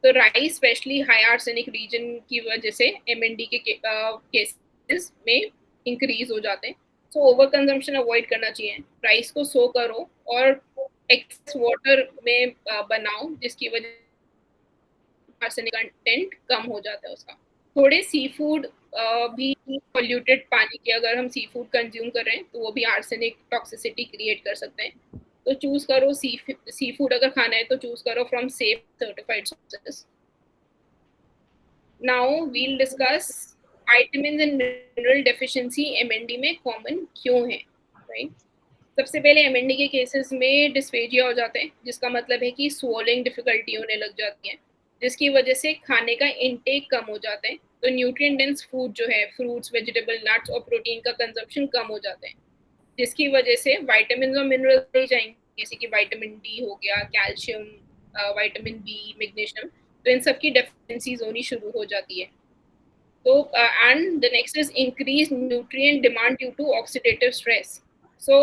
तो rice specially high arsenic region की वजह से एमएनडी के केसेस में इंक्रीज हो जाते हैं। सो ओवर कंजम्पशन अवॉइड करना चाहिए। राइस को सो करो और एक्सेस वाटर में बनाओ, जिसकी वजह आर्सेनिक कंटेंट कम हो जाता है उसका। थोड़े सी फूड भी पॉल्यूटेड पानी के अगर हम सी फूड कंज्यूम कर रहे हैं तो वो भी आर्सेनिक टॉक्सिसिटी क्रिएट कर सकते हैं। तो चूज करो सी फूड अगर खाना है तो चूज करो from safe certified sources. Now we'll discuss vitamin and mineral deficiency MND में कॉमन क्यों है, राइट? सबसे पहले एमएनडी के केसेस में डिस्फेजिया हो जाते हैं, जिसका मतलब है कि स्वॉलिंग डिफिकल्टी होने लग जाती है, जिसकी वजह से खाने का इंटेक कम हो जाता है। तो न्यूट्रिएंट डेंस फूड जो है, फ्रूट्स, वेजिटेबल, नट्स और प्रोटीन का कंजम्पशन कम हो जाता है, जिसकी वजह से विटामिन और मिनरल्स नहीं जाएंगे, जैसे कि विटामिन डी हो गया, कैल्शियम, विटामिन बी, मैग्नीशियम। तो इन सब की डेफिशिएंसीज होनी शुरू हो जाती है। तो and the next is increase nutrient demand due to oxidative stress. So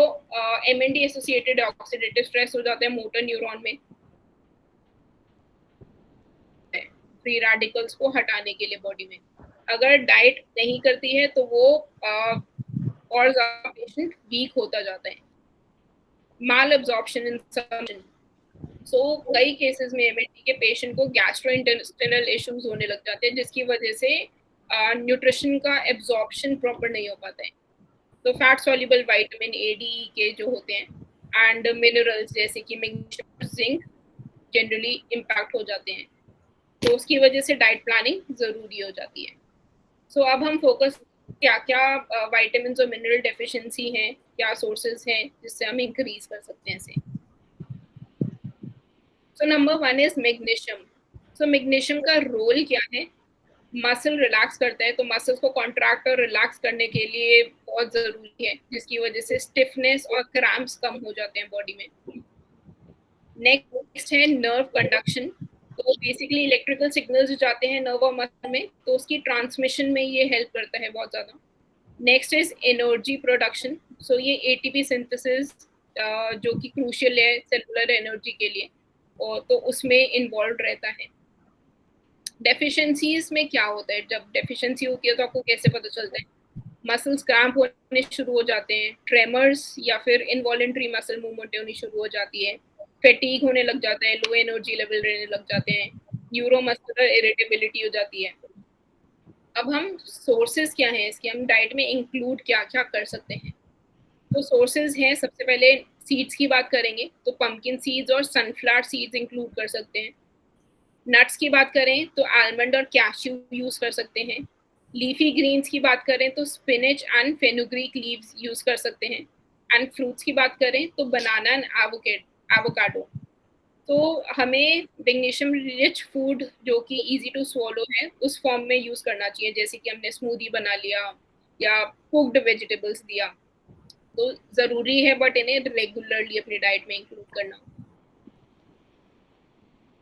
MND associated oxidative stress हो जाता है मोटर न्यूरॉन में फ्री रेडिकल्स को हटाने के लिए बॉडी में। अगर डाइट नहीं करती है तो वो और ज़्यादा पेशेंट वीक होता जाता है। माल एब्जॉर्प्शन इन सो कई केसेस में MND के पेशेंट को गैस्ट्रोइंटेस्टाइनल इश्यूज होने लग जाते हैं जिसकी वजह से न्यूट्रिशन का एब्जॉर्प्शन प्रॉपर नहीं हो पाता है। तो fat soluble vitamin A, D, E के जो होते हैं एंड मिनरल्स जैसे कि मैग्नीशियम, जिंक जनरली इम्पैक्ट हो जाते हैं। तो उसकी वजह से डाइट प्लानिंग ज़रूरी हो जाती है। सो अब हम फोकस क्या क्या विटामिन और मिनरल डेफिशिएंसी हैं, क्या सोर्सेज हैं जिससे हम इंक्रीज कर सकते हैं इसे। So number 1 is magnesium. So magnesium का रोल क्या है? मसल रिलैक्स करता है, तो मसल्स को कॉन्ट्रैक्ट और रिलैक्स करने के लिए बहुत ज़रूरी है, जिसकी वजह से स्टिफनेस और क्रैम्प्स कम हो जाते हैं बॉडी में। नेक्स्ट है नर्व कंडक्शन। तो बेसिकली इलेक्ट्रिकल सिग्नल्स जो जाते हैं नर्व और मसल में, तो उसकी ट्रांसमिशन में ये हेल्प करता है बहुत ज़्यादा। Next is energy production. So ये ATP सिंथेसिस जो कि क्रूशियल है सेलुलर एनर्जी के लिए, और तो उसमें इन्वॉल्व रहता है। डेफिशिएंसीज में क्या होता है? जब डेफिशिएंसी होती है तो आपको कैसे पता चलता है? मसल्स क्रैम्प होने शुरू हो जाते हैं, ट्रेमर्स या फिर इनवॉलेंट्री मसल मूवमेंट होनी शुरू हो जाती है, फैटीग होने लग जाता है, लो एनर्जी लेवल रहने लग जाते हैं, न्यूरोमस्कुलर इरिटेबिलिटी हो जाती है। अब हम सोर्सेज क्या हैं इसके, हम डाइट में इंक्लूड क्या क्या कर सकते हैं? तो सोर्सेज हैं, सबसे पहले सीड्स की बात करेंगे तो पंपकिन सीड्स और सनफ्लावर सीड्स इंक्लूड कर सकते हैं। नट्स की बात करें तो आलमंड और कैश्यू यूज कर सकते हैं। लीफी ग्रीन्स की बात करें तो spinach and fenugreek leaves use कर सकते हैं। एंड फ्रूट्स की बात करें तो बनाना एंड एवोकाडो। तो हमें मैग्नीशियम रिच फूड जो कि इजी टू स्वॉलो है उस फॉर्म में यूज करना चाहिए, जैसे कि हमने स्मूदी बना लिया या कुक्ड वेजिटेबल्स दिया, तो जरूरी है बट इन्हें रेगुलरली अपनी डाइट में इंक्लूड करना।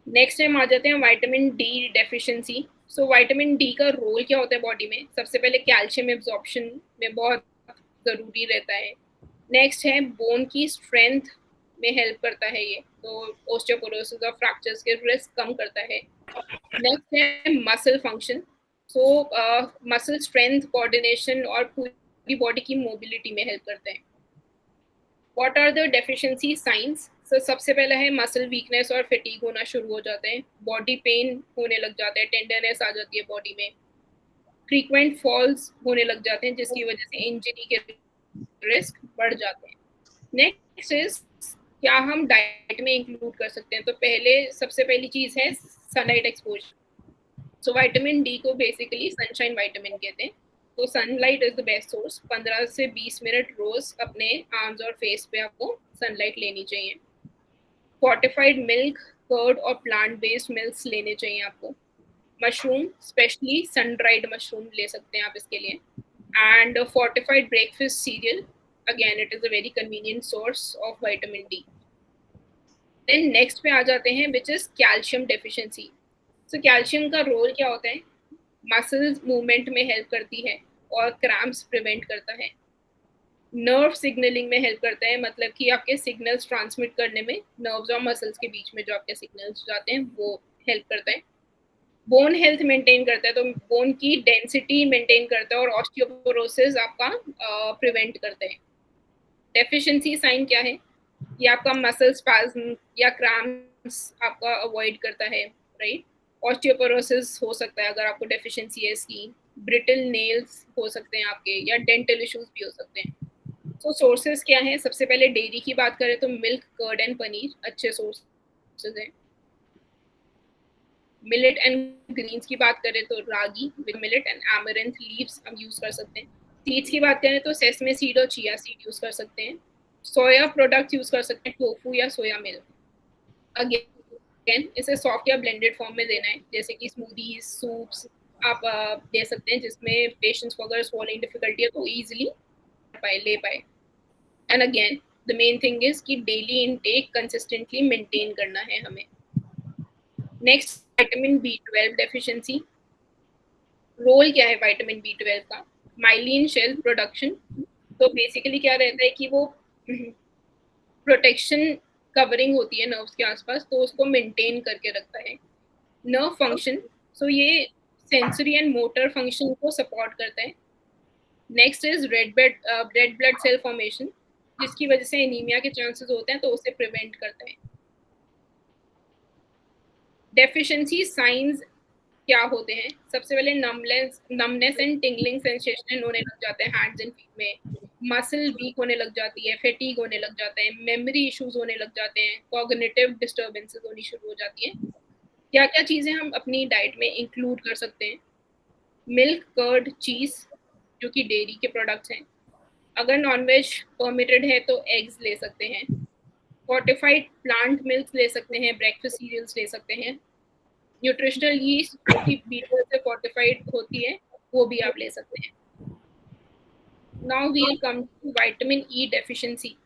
नेक्स्ट टाइम आ जाते हैं vitamin D deficiency. So vitamin D का रोल क्या होता है बॉडी में? सबसे पहले कैल्शियम एब्जॉर्प्शन में बहुत ज़रूरी रहता है। नेक्स्ट है बोन की स्ट्रेंथ में हेल्प करता है ये, तो ओस्टियोपोरोसिस और फ्रैक्चर्स के रिस्क कम करता है। नेक्स्ट है muscle function. So muscle strength, coordination और पूरी बॉडी की मोबिलिटी में हेल्प करता है। What are the deficiency signs? सबसे पहला है मसल वीकनेस और फटीग होना शुरू हो जाते हैं, बॉडी पेन होने लग जाता है, टेंडरनेस आ जाती है बॉडी में, फ्रीक्वेंट फॉल्स होने लग जाते हैं जिसकी वजह से इंजरी के रिस्क बढ़ जाते हैं। नेक्स्ट इज क्या हम डाइट में इंक्लूड कर सकते हैं? तो सबसे पहली चीज है sunlight exposure. So vitamin D को बेसिकली सनशाइन विटामिन कहते हैं। तो sunlight is the best source. 15 से 20 मिनट रोज अपने आर्म्स और फेस पे आपको सनलाइट लेनी चाहिए। फोर्टिफाइड मिल्क, कर्ड और प्लांट बेस्ड मिल्क्स लेने चाहिए आपको। Mushroom, specially sun dried mushroom ले सकते हैं आप इसके लिए। And fortified breakfast cereal, again it is a very convenient source of vitamin D. Then next पे आ जाते हैं which is calcium deficiency. So calcium का रोल क्या होता है? मसल्स मूवमेंट में हेल्प करती है और क्रैम्प्स प्रिवेंट करता है। नर्व सिग्नलिंग में हेल्प करता है, मतलब कि आपके सिग्नल्स ट्रांसमिट करने में नर्व्स और मसल्स के बीच में जो आपके सिग्नल्स जाते हैं वो हेल्प करता है। बोन हेल्थ मेंटेन करता है, तो बोन की डेंसिटी मेंटेन करता है और ऑस्टियोपोरोसिस आपका प्रिवेंट करता है। डेफिशिएंसी साइन क्या है? ये आपका मसल स्पैज्म या क्रैम्प्स आपका अवॉइड करता है, राइट? ऑस्टियोपोरोसिस हो सकता है अगर आपको डेफिशिएंसी है इसकी, ब्रिटल नेल्स हो सकते हैं आपके, या डेंटल इश्यूज भी हो सकते हैं। तो सोर्सेज क्या हैं? सबसे पहले डेयरी की बात करें तो मिल्क, कर्ड एंड पनीर अच्छे सोर्सेज हैं। मिलेट एंड ग्रीन्स की बात करें तो रागी विद मिलेट एंड एमरैंथ लीव्स हम यूज कर सकते हैं। सीड्स की बात करें तो सेसमे सीड और चिया सीड यूज कर सकते हैं। सोया प्रोडक्ट्स यूज कर सकते हैं, टोफू या सोया मिल्क। अगेन इसे सॉफ्ट या ब्लेंडेड फॉर्म में देना है, जैसे कि स्मूदीज, सूप्स आप दे सकते हैं जिसमें पेशेंट्स को अगर स्वॉलिंग डिफिकल्टी है तो ईजिली ले पाए। And again the main thing is कि डेली इनटेक कंसिस्टेंटली मेंटेन करना है हमें। Next, vitamin B12 deficiency. Role क्या है विटामिन B12 का? Myelin sheath production. तो बेसिकली क्या रहता है कि वो प्रोटेक्शन कवरिंग होती है नर्व्स के आसपास, तो उसको मेंटेन करके रखता है। नर्व फंक्शन, सो ये सेंसरी एंड मोटर फंक्शन को सपोर्ट करता है। Next is red blood cell formation, जिसकी वजह से एनीमिया के चांसेस होते हैं, तो उसे प्रिवेंट करता है। डेफिशिएंसी साइंस क्या होते हैं? सबसे पहले नमनेस एंड टिंगलिंग सेंसेशन होने लग जाते हैं हैंड्स एंड फीट में, मसल वीक होने लग जाती है, फैटीग होने लग जाता है, मेमोरी इश्यूज होने लग जाते हैं, कॉग्निटिव डिस्टर्बेंसेस होनी शुरू हो जाती है। क्या क्या चीज़ें हम अपनी डाइट में इंक्लूड कर सकते हैं? मिल्क, कर्ड, चीज़, जो कि डेयरी के प्रोडक्ट्स हैं। अगर नॉनवेज परमिटेड है तो एग्स ले सकते हैं। फोर्टिफाइड प्लांट मिल्क ले सकते हैं, ब्रेकफास्ट सीरियल्स ले सकते हैं। न्यूट्रिशनल यीस्ट जो कि बीटर से फोर्टिफाइड होती है, वो भी आप ले सकते हैं। Now we will come to vitamin E deficiency.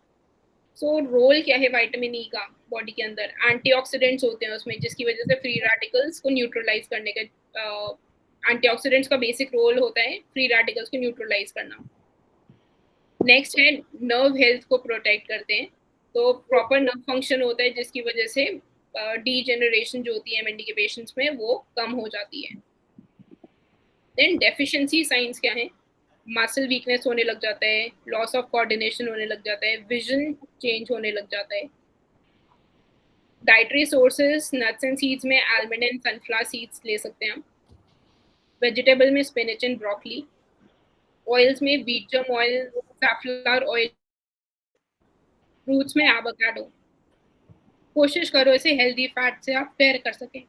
So role क्या है विटामिन ई का बॉडी के अंदर? एंटीऑक्सीडेंट्स होते हैं उसमें, जिसकी वजह से फ्री रेडिकल्स को न्यूट्रलाइज करने का एंटीऑक्सीडेंट्स का बेसिक रोल होता है फ्री रेडिकल्स को न्यूट्रलाइज करना। नेक्स्ट है नर्व हेल्थ को प्रोटेक्ट करते हैं, तो प्रॉपर नर्व फंक्शन होता है, जिसकी वजह से डीजेनरेशन जो होती है एमएनडी के पेशेंट्स में वो कम हो जाती है। देन डेफिशिएंसी साइंस क्या है? मसल वीकनेस होने लग जाता है, लॉस ऑफ कोऑर्डिनेशन होने लग जाता है, विजन चेंज होने लग जाता है। Dietary sources, nuts and seeds में आलमंड एंड सनफ्लावर सीड्स ले सकते हैं हम। वेजिटेबल में स्पिनच एंड ब्रोकली। ऑयल्स में wheat germ oil, safflower oil. Fruits में एवोकाडो। कोशिश करो इसे हेल्दी फैट से आप पेयर कर सकें।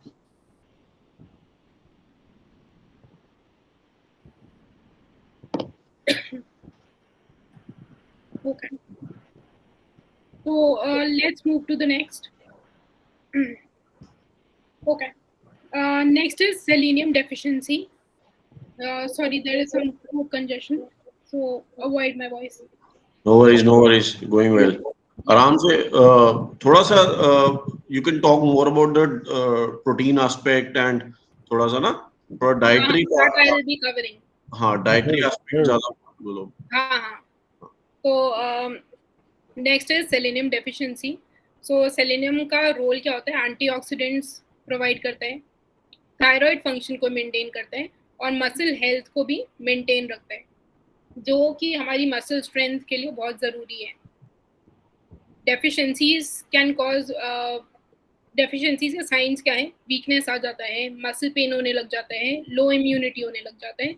Okay. So let's move to the next. Okay. Next is selenium deficiency. Sorry, there is some throat congestion, so avoid my voice. No worries, going well. आराम से थोड़ा सा you can talk more about the protein aspect and थोड़ा सा ना थोड़ा dietary That I will be covering. हाँ dietary aspect ज़्यादा बोलो। हाँ, तो नेक्स्ट है सेलेनियम डेफिशिएंसी। सो सेलेनियम का रोल क्या होता है? एंटीऑक्सीडेंट्स प्रोवाइड करता है, थायराइड फंक्शन को मेंटेन करता है, और मसल हेल्थ को भी मेंटेन रखता है, जो कि हमारी मसल स्ट्रेंथ के लिए बहुत ज़रूरी है। डेफिशिएंसीज कैन कॉज डेफिशिएंसी के साइंस क्या है? वीकनेस आ जाता है, मसल पेन होने लग जाता है, लो इम्यूनिटी होने लग जाता है,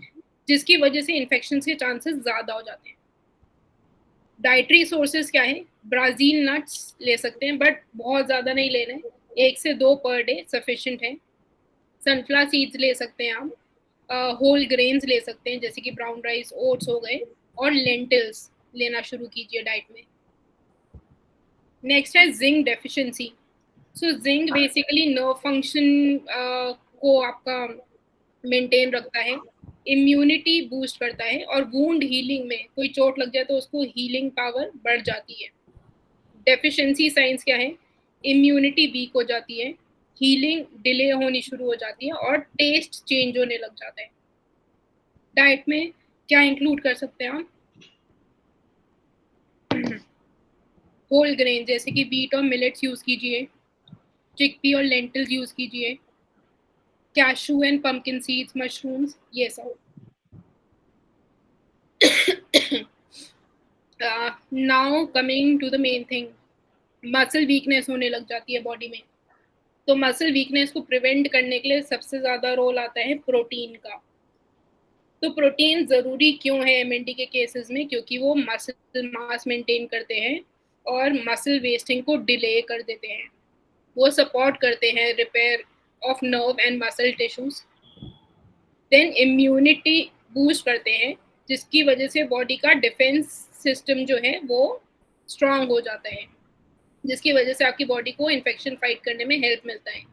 जिसकी वजह से इन्फेक्शन के चांसेस ज़्यादा हो जाते हैं। डाइटरी सोर्सेज क्या है? ब्राज़ील नट्स ले सकते हैं, बट बहुत ज़्यादा नहीं लेना है, 1 से 2 पर डे सफिशिएंट है। सनफ्लावर सीड्स ले सकते हैं आप, होल ग्रेन्स ले सकते हैं, जैसे कि ब्राउन राइस, ओट्स हो गए, और लेंटिल्स लेना शुरू कीजिए डाइट में। नेक्स्ट है zinc deficiency. So zinc basically nerve function को आपका मेंटेन रखता है, इम्यूनिटी बूस्ट करता है, और वूंड हीलिंग में कोई चोट लग जाए तो उसको हीलिंग पावर बढ़ जाती है। डेफिशिएंसी साइंस क्या है? इम्यूनिटी वीक हो जाती है, हीलिंग डिले होनी शुरू हो जाती है, और टेस्ट चेंज होने लग जाता है। डाइट में क्या इंक्लूड कर सकते हैं हम? होल ग्रेन जैसे कि व्हीट और मिलेट्स यूज कीजिए, चिकपी और लेंटिल्स यूज कीजिए, cashew and pumpkin seeds, mushrooms, ये सब। Now coming to the main thing, muscle weakness होने लग जाती है बॉडी में, तो मसल वीकनेस को प्रिवेंट करने के लिए सबसे ज़्यादा रोल आता है प्रोटीन का। तो प्रोटीन ज़रूरी क्यों है एमएनडी के केसेस में? क्योंकि वो मसल मास मेंटेन करते हैं और मसल वेस्टिंग को डिले कर देते हैं, वो सपोर्ट करते हैं repair of nerve and muscle tissues. Then immunity boost करते हैं, जिसकी वजह से बॉडी का डिफेंस सिस्टम जो है वो स्ट्रांग हो जाता है, जिसकी वजह से आपकी बॉडी को इन्फेक्शन फाइट करने में हेल्प मिलता है।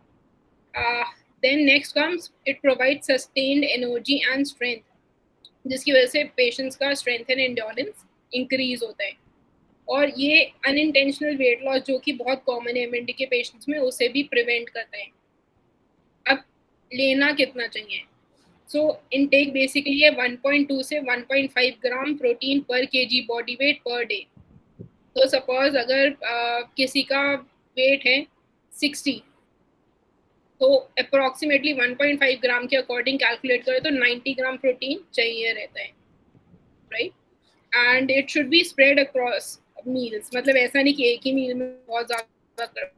Then next comes it provide sustained energy and strength, जिसकी वजह से पेशेंट्स का स्ट्रेंथ एंड एंड्योरेंस इंक्रीज होता है, और ये अनइंटेंशनल वेट लॉस जो कि बहुत कॉमन है एमएनडी के पेशेंट्स में, उसे भी प्रिवेंट करता है। अब लेना कितना चाहिए? सो इनटेक बेसिकली है 1.2 से 1.5 ग्राम प्रोटीन पर KG body weight per day. तो सपोज अगर किसी का वेट है 60, तो अप्रोक्सीमेटली 1.5 ग्राम के अकॉर्डिंग कैलकुलेट करें तो 90 ग्राम प्रोटीन चाहिए रहता है, right. And it should be spread across meals, मतलब ऐसा नहीं कि एक ही मील में बहुत ज्यादा कर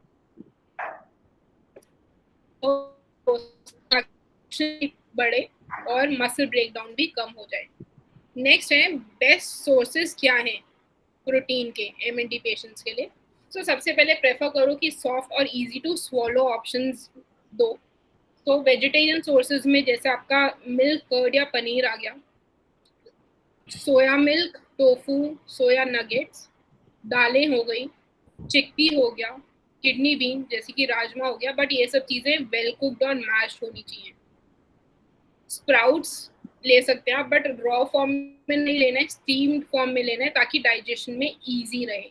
बढ़े और मसल ब्रेकडाउन भी कम हो जाए। नेक्स्ट है बेस्ट सोर्सेज क्या हैं प्रोटीन के एमएनडी पेशेंट्स के लिए। सो सबसे पहले प्रेफर करो कि सॉफ्ट और इजी टू स्वॉलो ऑप्शंस दो। तो वेजिटेरियन सोर्सेज में जैसे आपका मिल्क कर्ड या पनीर आ गया, soya milk, tofu, soya nuggets, दालें हो गई, चिकपी हो गया, किडनी बीन जैसे कि राजमा हो गया, बट ये सब चीज़ें वेल कुक्ड और मैश्ड होनी चाहिए। स्प्राउट्स ले सकते हैं आप, बट रॉ फॉर्म में नहीं लेना है, स्टीम्ड फॉर्म में लेना है ताकि डाइजेशन में इजी रहे।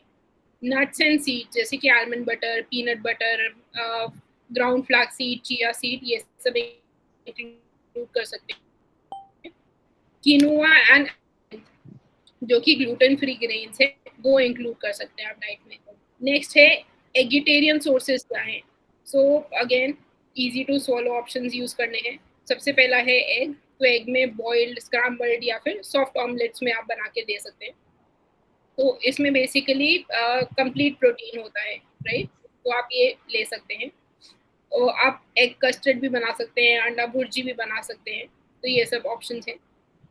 नट्स एंड सीड जैसे कि almond butter, peanut butter, ground flax seed, chia seed, ये सब इंक्लूड कर सकते हैं। किनुआ एंड जो कि ग्लूटेन फ्री ग्रेन्स है, वो इंक्लूड कर सकते हैं आप डाइट में। नेक्स्ट है एगिटेरियन सोर्सेज क्या हैं। So again easy to swallow options use करने हैं। सबसे पहला है एग। तो एग में बॉइल्ड, स्क्रैम्बल्ड या फिर सॉफ्ट ऑमलेट्स में आप बना के दे सकते हैं। तो इसमें बेसिकली कंप्लीट प्रोटीन होता है, राइट। तो आप ये ले सकते हैं। और आप एग कस्टर्ड भी बना सकते हैं, अंडा भुर्जी भी बना सकते हैं। तो ये सब ऑप्शंस हैं।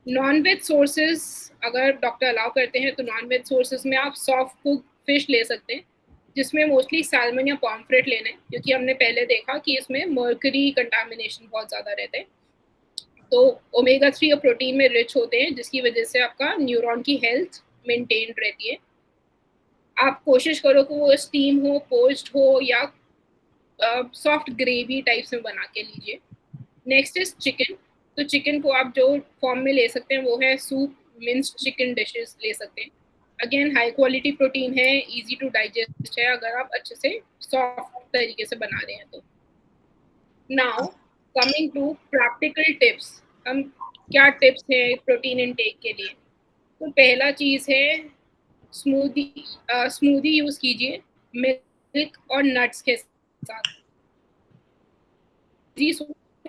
नॉन वेज सोर्सेज अगर डॉक्टर अलाउ करते हैं तो नॉन वेज सोर्सेज में आप सॉफ्ट कुक फिश ले सकते हैं, जिसमें मोस्टली सैल्मन या पॉम्फ्रेट लेना है, क्योंकि हमने पहले देखा कि इसमें मर्करी कंटामिनेशन बहुत ज़्यादा रहता है। तो ओमेगा 3 और प्रोटीन में रिच होते हैं, जिसकी वजह से आपका न्यूरॉन की हेल्थ मेंटेन रहती है। आप कोशिश करो कि वो स्टीम हो, पोच्ड हो या सॉफ्ट ग्रेवी टाइप्स में बना के लीजिए। Next is chicken. तो चिकन को आप जो फॉर्म में ले सकते हैं वो है सूप, मिन्स्ड चिकन डिशेस ले सकते हैं। अगेन हाई क्वालिटी प्रोटीन है, इजी टू डाइजेस्ट है अगर आप अच्छे से सॉफ्ट तरीके से बना रहे हैं तो। Now coming to practical tips, हम क्या टिप्स हैं प्रोटीन इनटेक के लिए। तो पहला चीज़ है स्मूदी यूज़ कीजिए मिल्क और नट्स के साथ,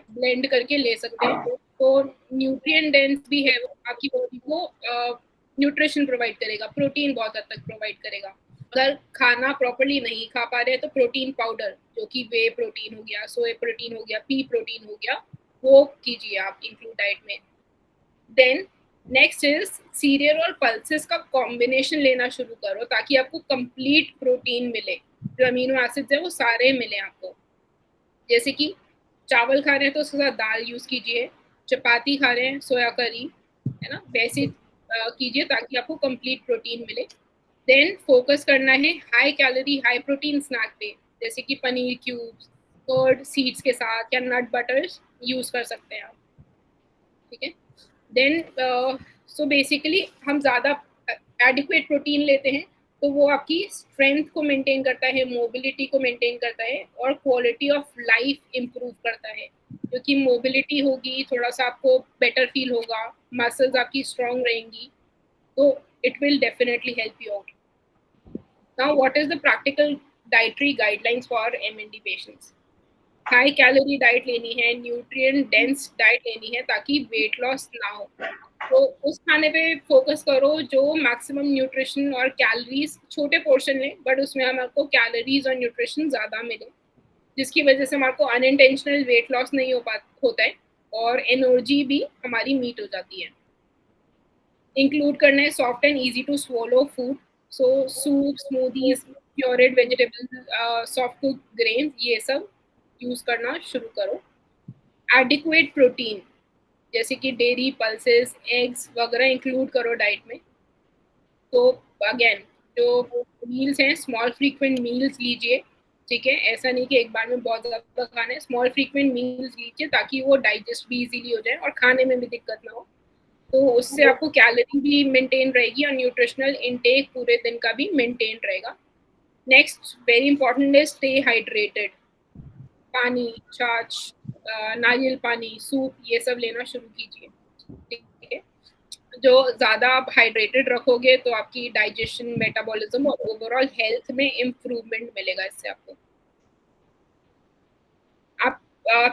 ब्लेंड करके ले सकते हैं। तो न्यूट्रिएंट डेंस भी है, वो आपकी बॉडी को न्यूट्रिशन प्रोवाइड करेगा, प्रोटीन बहुत हद तक प्रोवाइड करेगा। अगर खाना प्रॉपर्ली नहीं खा पा रहे हैं तो प्रोटीन पाउडर, जो कि वे प्रोटीन हो गया, सोए प्रोटीन हो गया, पी प्रोटीन हो गया, वो कीजिए आप इंक्लूड डाइट में। देन नेक्स्ट इज सीरियल और पल्सेस का कॉम्बिनेशन लेना शुरू करो ताकि आपको कंप्लीट प्रोटीन मिले, जो अमीनो एसिड्स है वो सारे मिले आपको। जैसे कि चावल खा रहे हैं तो उसके साथ दाल यूज़ कीजिए, चपाती खा रहे हैं सोया करी, है ना, वैसे कीजिए ताकि आपको कंप्लीट प्रोटीन मिले। देन फोकस करना है high calorie high protein snack पे, जैसे कि पनीर क्यूब्स, कर्ड सीड्स के साथ या नट बटर्स यूज़ कर सकते हैं आप, ठीक है। देन सो बेसिकली हम ज़्यादा एडिक्वेट प्रोटीन लेते हैं तो वो आपकी स्ट्रेंथ को मेंटेन करता है, मोबिलिटी को मेंटेन करता है और क्वालिटी ऑफ लाइफ इम्प्रूव करता है, क्योंकि मोबिलिटी होगी, थोड़ा सा आपको बेटर फील होगा, मसल्स आपकी स्ट्रांग रहेंगी, तो it will definitely help you out. Now what is the practical dietary guidelines for MND patients. High calorie diet लेनी है, न्यूट्रिएंट डेंस डाइट लेनी है ताकि वेट लॉस ना हो। तो उस खाने पे फोकस करो जो मैक्सिमम न्यूट्रिशन और कैलोरीज, छोटे पोर्शन लें बट उसमें हमारे कैलोरीज और न्यूट्रिशन ज़्यादा मिले, जिसकी वजह से हमारे को अनइंटेंशनल वेट लॉस नहीं होता है और एनर्जी भी हमारी मीट हो जाती है। इंक्लूड करना है soft and easy to swallow food, so soup, smoothies, pureed vegetable, soft cook grain, ये सब यूज़ करना शुरू करो। एडिक्वेट प्रोटीन जैसे कि डेयरी, पल्सेस, एग्स वगैरह इंक्लूड करो डाइट में। तो अगेन जो मील्स हैं, स्मॉल फ्रीक्वेंट मील्स लीजिए, ठीक है, ऐसा नहीं कि एक बार में बहुत ज़्यादा खाना है, स्मॉल फ्रीक्वेंट मील्स लीजिए ताकि वो डाइजेस्ट भी इजीली हो जाए और खाने में भी दिक्कत ना हो। तो उससे आपको कैलोरी भी मेंटेन रहेगी और न्यूट्रिशनल इनटेक पूरे दिन का भी मेंटेन रहेगा। Next very important is stay hydrated, पानी, छाछ, नारियल पानी, सूप, ये सब लेना शुरू कीजिए, ठीक है। जो ज़्यादा आप हाइड्रेटेड रखोगे तो आपकी डाइजेशन, मेटाबॉलिज्म और ओवरऑल हेल्थ में इम्प्रूवमेंट मिलेगा इससे आपको। आप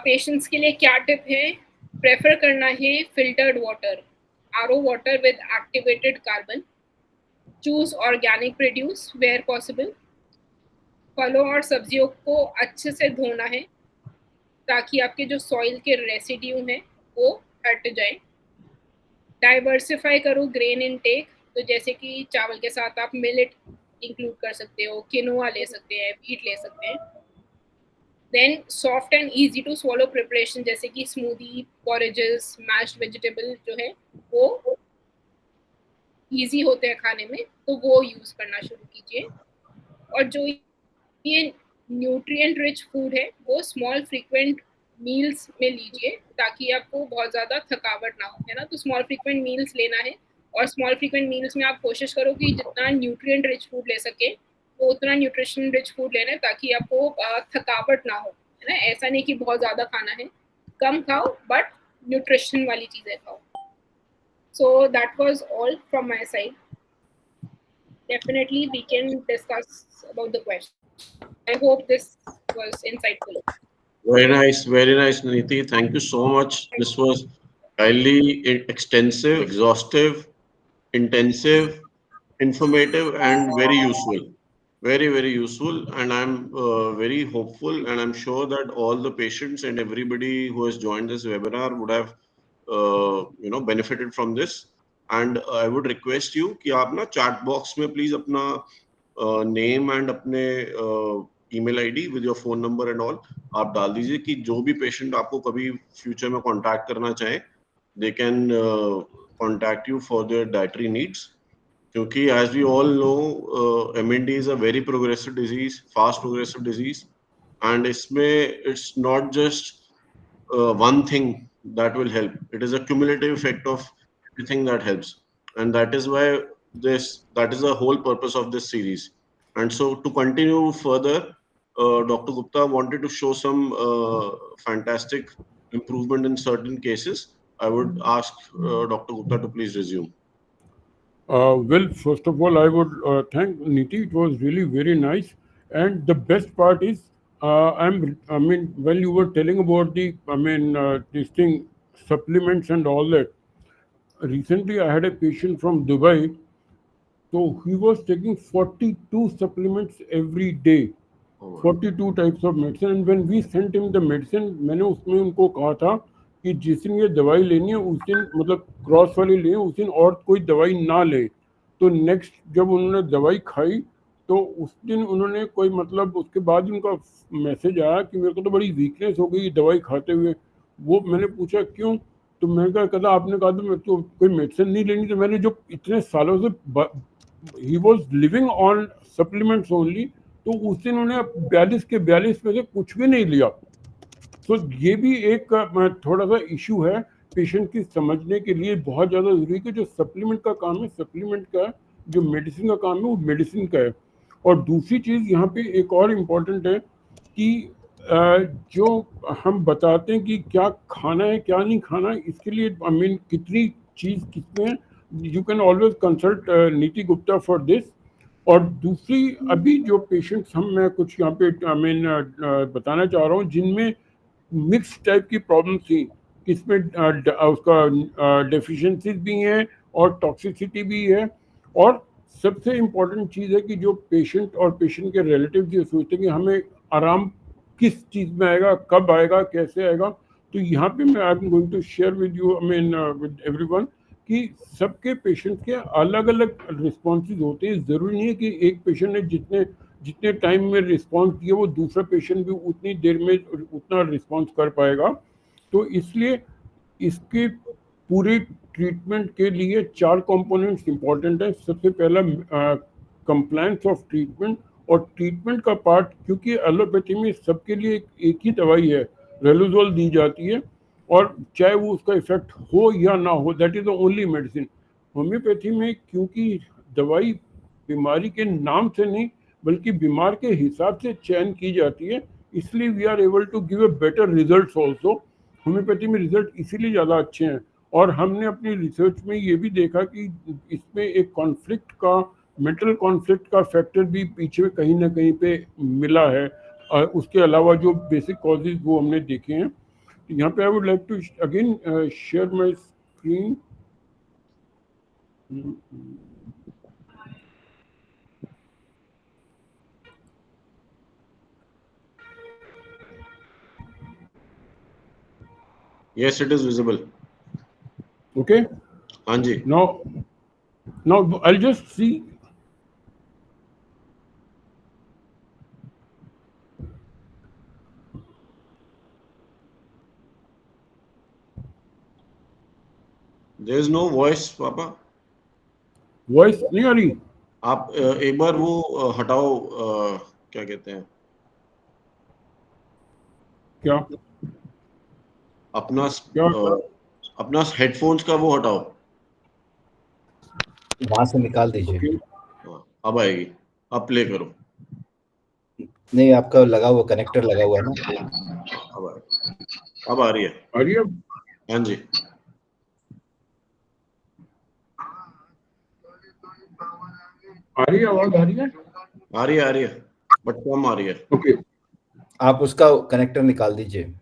पेशेंट्स के लिए क्या टिप है? प्रेफ़र करना है filtered water, RO water with activated carbon, choose organic produce where possible. फलों और सब्जियों को अच्छे से धोना है ताकि आपके जो सॉइल के रेसिड्यू हैं वो हट जाएँ। डाइवर्सिफ़ाई करो ग्रेन इनटेक, तो जैसे कि चावल के साथ आप मिलेट इंक्लूड कर सकते हो, किनोआ ले सकते हैं, व्हीट ले सकते हैं। Then soft and easy to swallow preparation जैसे कि स्मूदी, पॉरेजेस, मैश्ड वेजिटेबल जो है वो ईज़ी होते हैं खाने में, तो वो यूज़ करना शुरू कीजिए। और जो ये न्यूट्रिएंट रिच फूड है वो स्मॉल फ्रीक्वेंट मील्स में लीजिए ताकि आपको बहुत ज़्यादा थकावट ना हो, है ना? तो स्मॉल फ्रीक्वेंट मील्स लेना है और स्मॉल फ्रीक्वेंट मील्स में आप कोशिश करो कि जितना न्यूट्रिएंट रिच फूड ले सकें, वो उतना न्यूट्रिशन रिच फूड लेना है ताकि आपको थकावट ना हो, है ना? ऐसा नहीं कि बहुत ज़्यादा खाना है, कम खाओ बट न्यूट्रिशन वाली चीज़ें खाओ। So that was all from my side. Definitely we can discuss about the question. I hope this was insightful. Very nice, Niti. Thank you so much. This was highly extensive, exhaustive, intensive, informative, and very useful. Very, very useful. And I'm very hopeful, and I'm sure that all the patients and everybody who has joined this webinar would have, benefited from this. And I would request you कि आप ना chat box में please अपना name and अपने email ID with your phone number and all आप डाल दीजिए कि जो भी पेशेंट आपको कभी फ्यूचर में कांटेक्ट करना चाहे they can contact you for their dietary needs क्योंकि as we all know MND is a very progressive disease fast progressive disease and इसमें it's not just one thing that will help. It is a cumulative effect of everything that helps, and that is why that is the whole purpose of this series. And so, to continue further, Dr. Gupta wanted to show some fantastic improvement in certain cases. I would ask Dr. Gupta to please resume. Well, first of all, I would thank Niti. It was really very nice. And the best part is, I mean, when you were telling about this thing, supplements and all that. Recently, I had a patient from Dubai. So he was taking 42 supplements every day. 42 types of medicine. And when we sent him the medicine, मैंने उसमें उनको कहा था कि जिस दिन ये दवाई लेनी है उस दिन मतलब क्रॉस वाली लें, उस दिन और कोई दवाई ना लें। तो नेक्स्ट जब उन्होंने दवाई खाई तो उस दिन उन्होंने कोई मतलब उसके बाद उनका मैसेज आया कि मेरे को तो बड़ी वीकनेस हो गई दवाई खाते हुए। वो मैंने पूछा क्यों, तो मैंने कहा आपने कहा तो मेरे को कोई मेडिसिन नहीं लेनी। तो मैंने जो इतने सालों से he was living on supplements only, तो उस दिन उन्हें 42 के 42 में से कुछ भी नहीं लिया। तो ये भी एक थोड़ा सा इशू है पेशेंट की समझने के लिए बहुत ज़्यादा ज़रूरी है कि जो सप्लीमेंट का काम है सप्लीमेंट का, जो मेडिसिन का काम है वो मेडिसिन का है। और दूसरी चीज़ यहाँ पे एक और इम्पॉर्टेंट है कि जो हम बताते हैं कि क्या खाना है क्या नहीं खाना, इसके लिए कितनी चीज़ किसमें है, यू कैन ऑलवेज कंसल्ट नीति गुप्ता फॉर दिस। और दूसरी अभी जो पेशेंट्स मैं कुछ यहाँ पे बताना चाह रहा हूँ जिनमें मिक्स टाइप की प्रॉब्लम थी, किसमें उसका डेफिशिएंसीज भी हैं और टॉक्सिसिटी भी है। और सबसे इम्पोर्टेंट चीज़ है कि जो पेशेंट और पेशेंट के रिलेटिव ये सोचते हैं कि हमें आराम किस चीज़ में आएगा, कब आएगा, कैसे आएगा। तो यहाँ पे मैं I am going to share with you with everyone कि सबके पेशेंट के अलग अलग रिस्पॉन्सेज होते हैं। ज़रूरी नहीं है कि एक पेशेंट ने जितने टाइम में रिस्पॉन्स दिया वो दूसरा पेशेंट भी उतनी देर में उतना रिस्पॉन्स कर पाएगा। तो इसलिए इसके पूरे ट्रीटमेंट के लिए 4 कंपोनेंट्स इंपॉर्टेंट है। सबसे पहला कंप्लायंस ऑफ ट्रीटमेंट, और ट्रीटमेंट का पार्ट क्योंकि एलोपैथी में सबके लिए एक ही दवाई है, रेलोजोल दी जाती है, और चाहे वो उसका इफेक्ट हो या ना हो, that is the only medicine. Homeopathy में क्योंकि दवाई बीमारी के नाम से नहीं बल्कि बीमार के हिसाब से चयन की जाती है, इसलिए we are able to give a better results also. Homeopathy में रिजल्ट इसीलिए ज़्यादा अच्छे हैं। और हमने अपनी रिसर्च में ये भी देखा कि इसमें एक कॉन्फ्लिक्ट का, मेंटल कॉन्फ्लिक्ट का फैक्टर भी पीछे कहीं ना कहीं पे मिला है। उसके अलावा जो बेसिक कॉजेज वो हमने देखे हैं। यहाँ पे I would like to again share my screen. Yes, it is visible. Okay. हाँ जी. Now I'll just see. There is no voice, पापा. वॉइस नहीं आ रही? आप एक बार वो हटाओ, क्या कहते हैं, क्या अपना क्या अपना हेडफोन्स का वो हटाओ. वहां से निकाल दीजिए. Okay. हाँ, अब आएगी. अब प्ले करो. नहीं, आपका लगा हुआ कनेक्टर लगा हुआ है ना. अब आ रही है. आ रही है? हाँ जी. आ रही है, आवाज आ रही है? आ रही है बट कम आ रही है. ओके. आप उसका कनेक्टर निकाल दीजिए.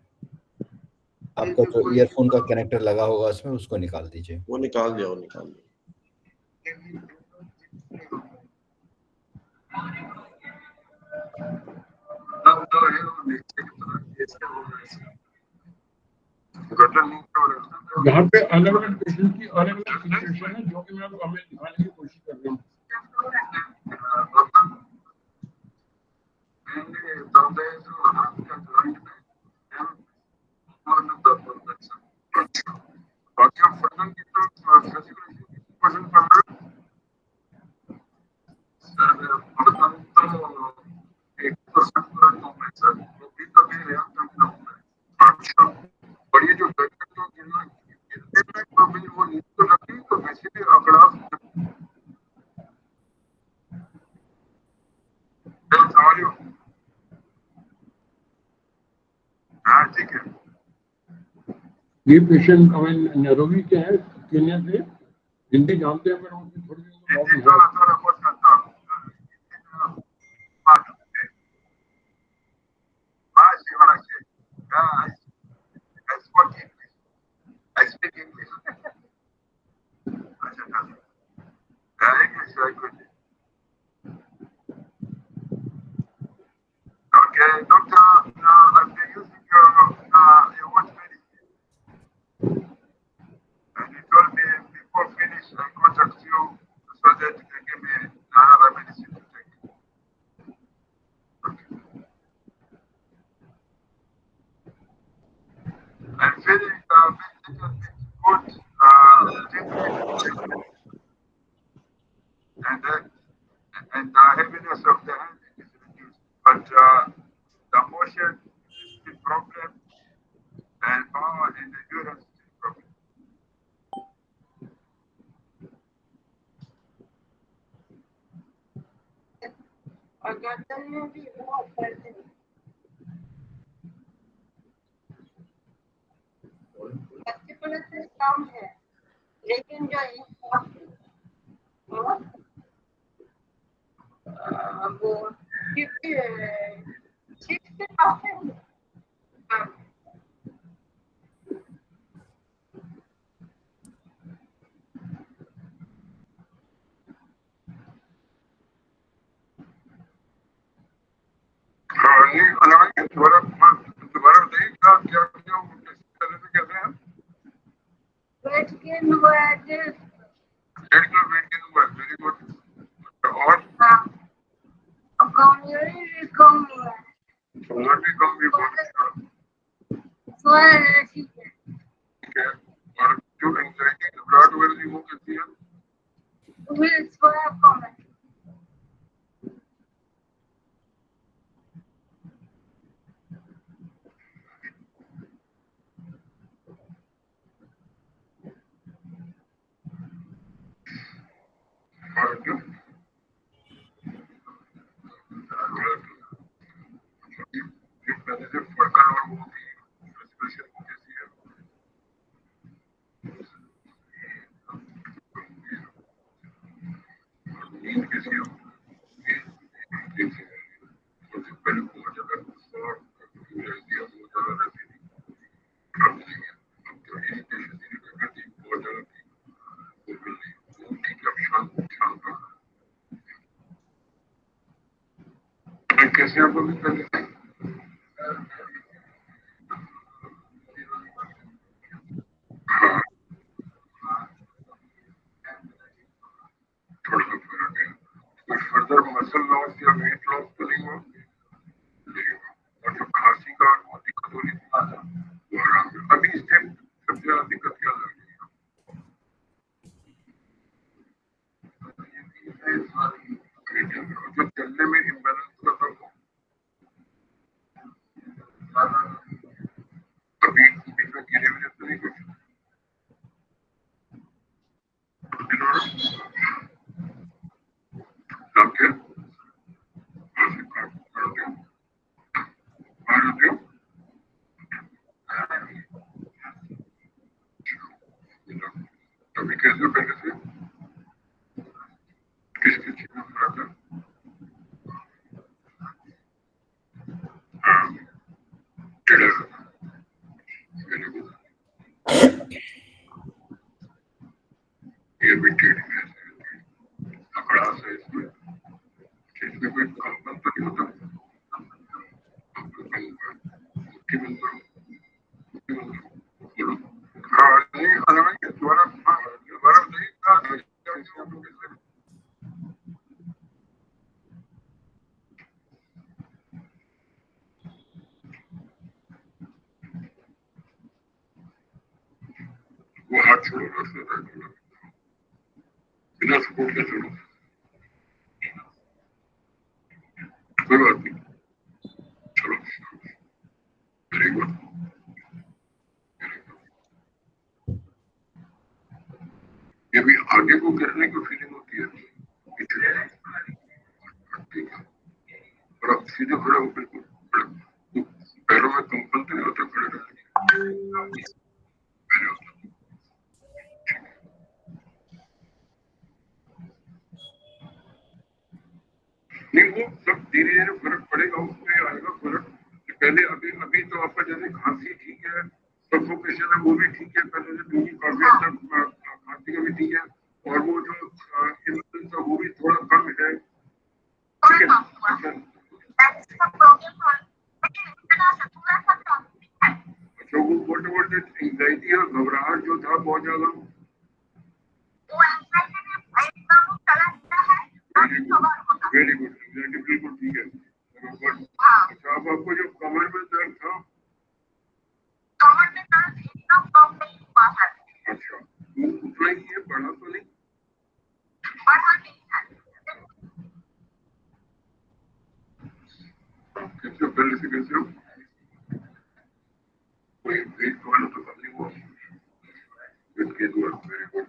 आपका जो ईयरफोन का कनेक्टर लगा होगा उसमें, उसको निकाल दीजिए. वो निकाल दिया. यहाँ पे अलग अलग पेशेंट की अलग अलग सिचुएशन है, जो कि मैं हमें दिखाने की कोशिश कर रहा हूँ. ये पेशेंट हमें नैरोबी के हैं, केन्या से. हिंदी जानते हैं पर उनकी थोड़ी और गर्दन में भी बहुत दर्द है. फ्लेक्सिबिलिटी कम है, लेकिन जो वो 60% वेट गेन हुआ है. 1.5 किलो वेट गेन हुआ है. Very good. और हाँ, अब कमजोरी भी कम हुआ है. उम्र भी कम भी हुआ है. ठीक है. और जो एंजाइटी घबराहट वगैरह वो कैसी है? वो थोड़ा कम है. नहीं है, अब तो इरिटेशन कर दी बहुत ज्यादा थी, बिल्कुल नहीं, वो ठीक है, अब शांत हो। कैसे आप अभी कर लेते हैं? हाँ, थोड़ा सा फर्क है, कुछ फर्दर मसल लॉस या वेट लॉस तो नहीं हुआ, नहीं हुआ, और जो खांसी का वो दिक्कत हो रही थी वो आराम है। अभी इस टाइम सबसे ज्यादा दिक्कत क्या लग रही है? जो चलने में इम्बैलेंस का था वो अभी बीच में गिरे हुए तो नहीं कुछ लग गया, अभी कैसे पहले से किस किस चीज में फर्क है? हाँ, टेढ़ा वेरी गुड, ये भी टेढ़ी है, अकड़ा सा इसमें, इसमें कोई कंपन तो नहीं होता, हाँ नहीं हालांकि दोबारा, हाँ दोबारा नहीं था, वो हाथ छोड़ो, बिना सपोर्ट के छोड़ो, कोई बात नहीं, चलो वेरी गुड। ये भी आगे को गिरने की फीलिंग होती है, पीछे ठीक है, और अब सीधे खड़े हो, बिल्कुल खड़े हो। पैरों में कंपन तो नहीं होता खड़े रहने की, पैर होता नहीं, वो सब धीरे धीरे फर्क पड़ेगा, उसमें आएगा फर्क। पहले अभी अभी तो आपका जैसे खांसी ठीक है, सफोकेशन है वो भी ठीक है, पहले से दूरी काफी हद तक खांसी का भी ठीक है, और वो जो इमोशंस है वो भी थोड़ा कम है, ठीक है। अच्छा, वो व्हाट एंजाइटी और घबराहट जो था बहुत ज्यादा, वेरी गुड, एंजाइटी बिल्कुल ठीक है, बराबर। अच्छा, अब आपको जो कमर में दर्द था, अच्छा वो उतना ही है, बढ़ा तो नहीं? कैसे पहले से कैसे हो? कोई वेट वाला तो कम नहीं हुआ, वेट गेन हुआ, वेरी गुड।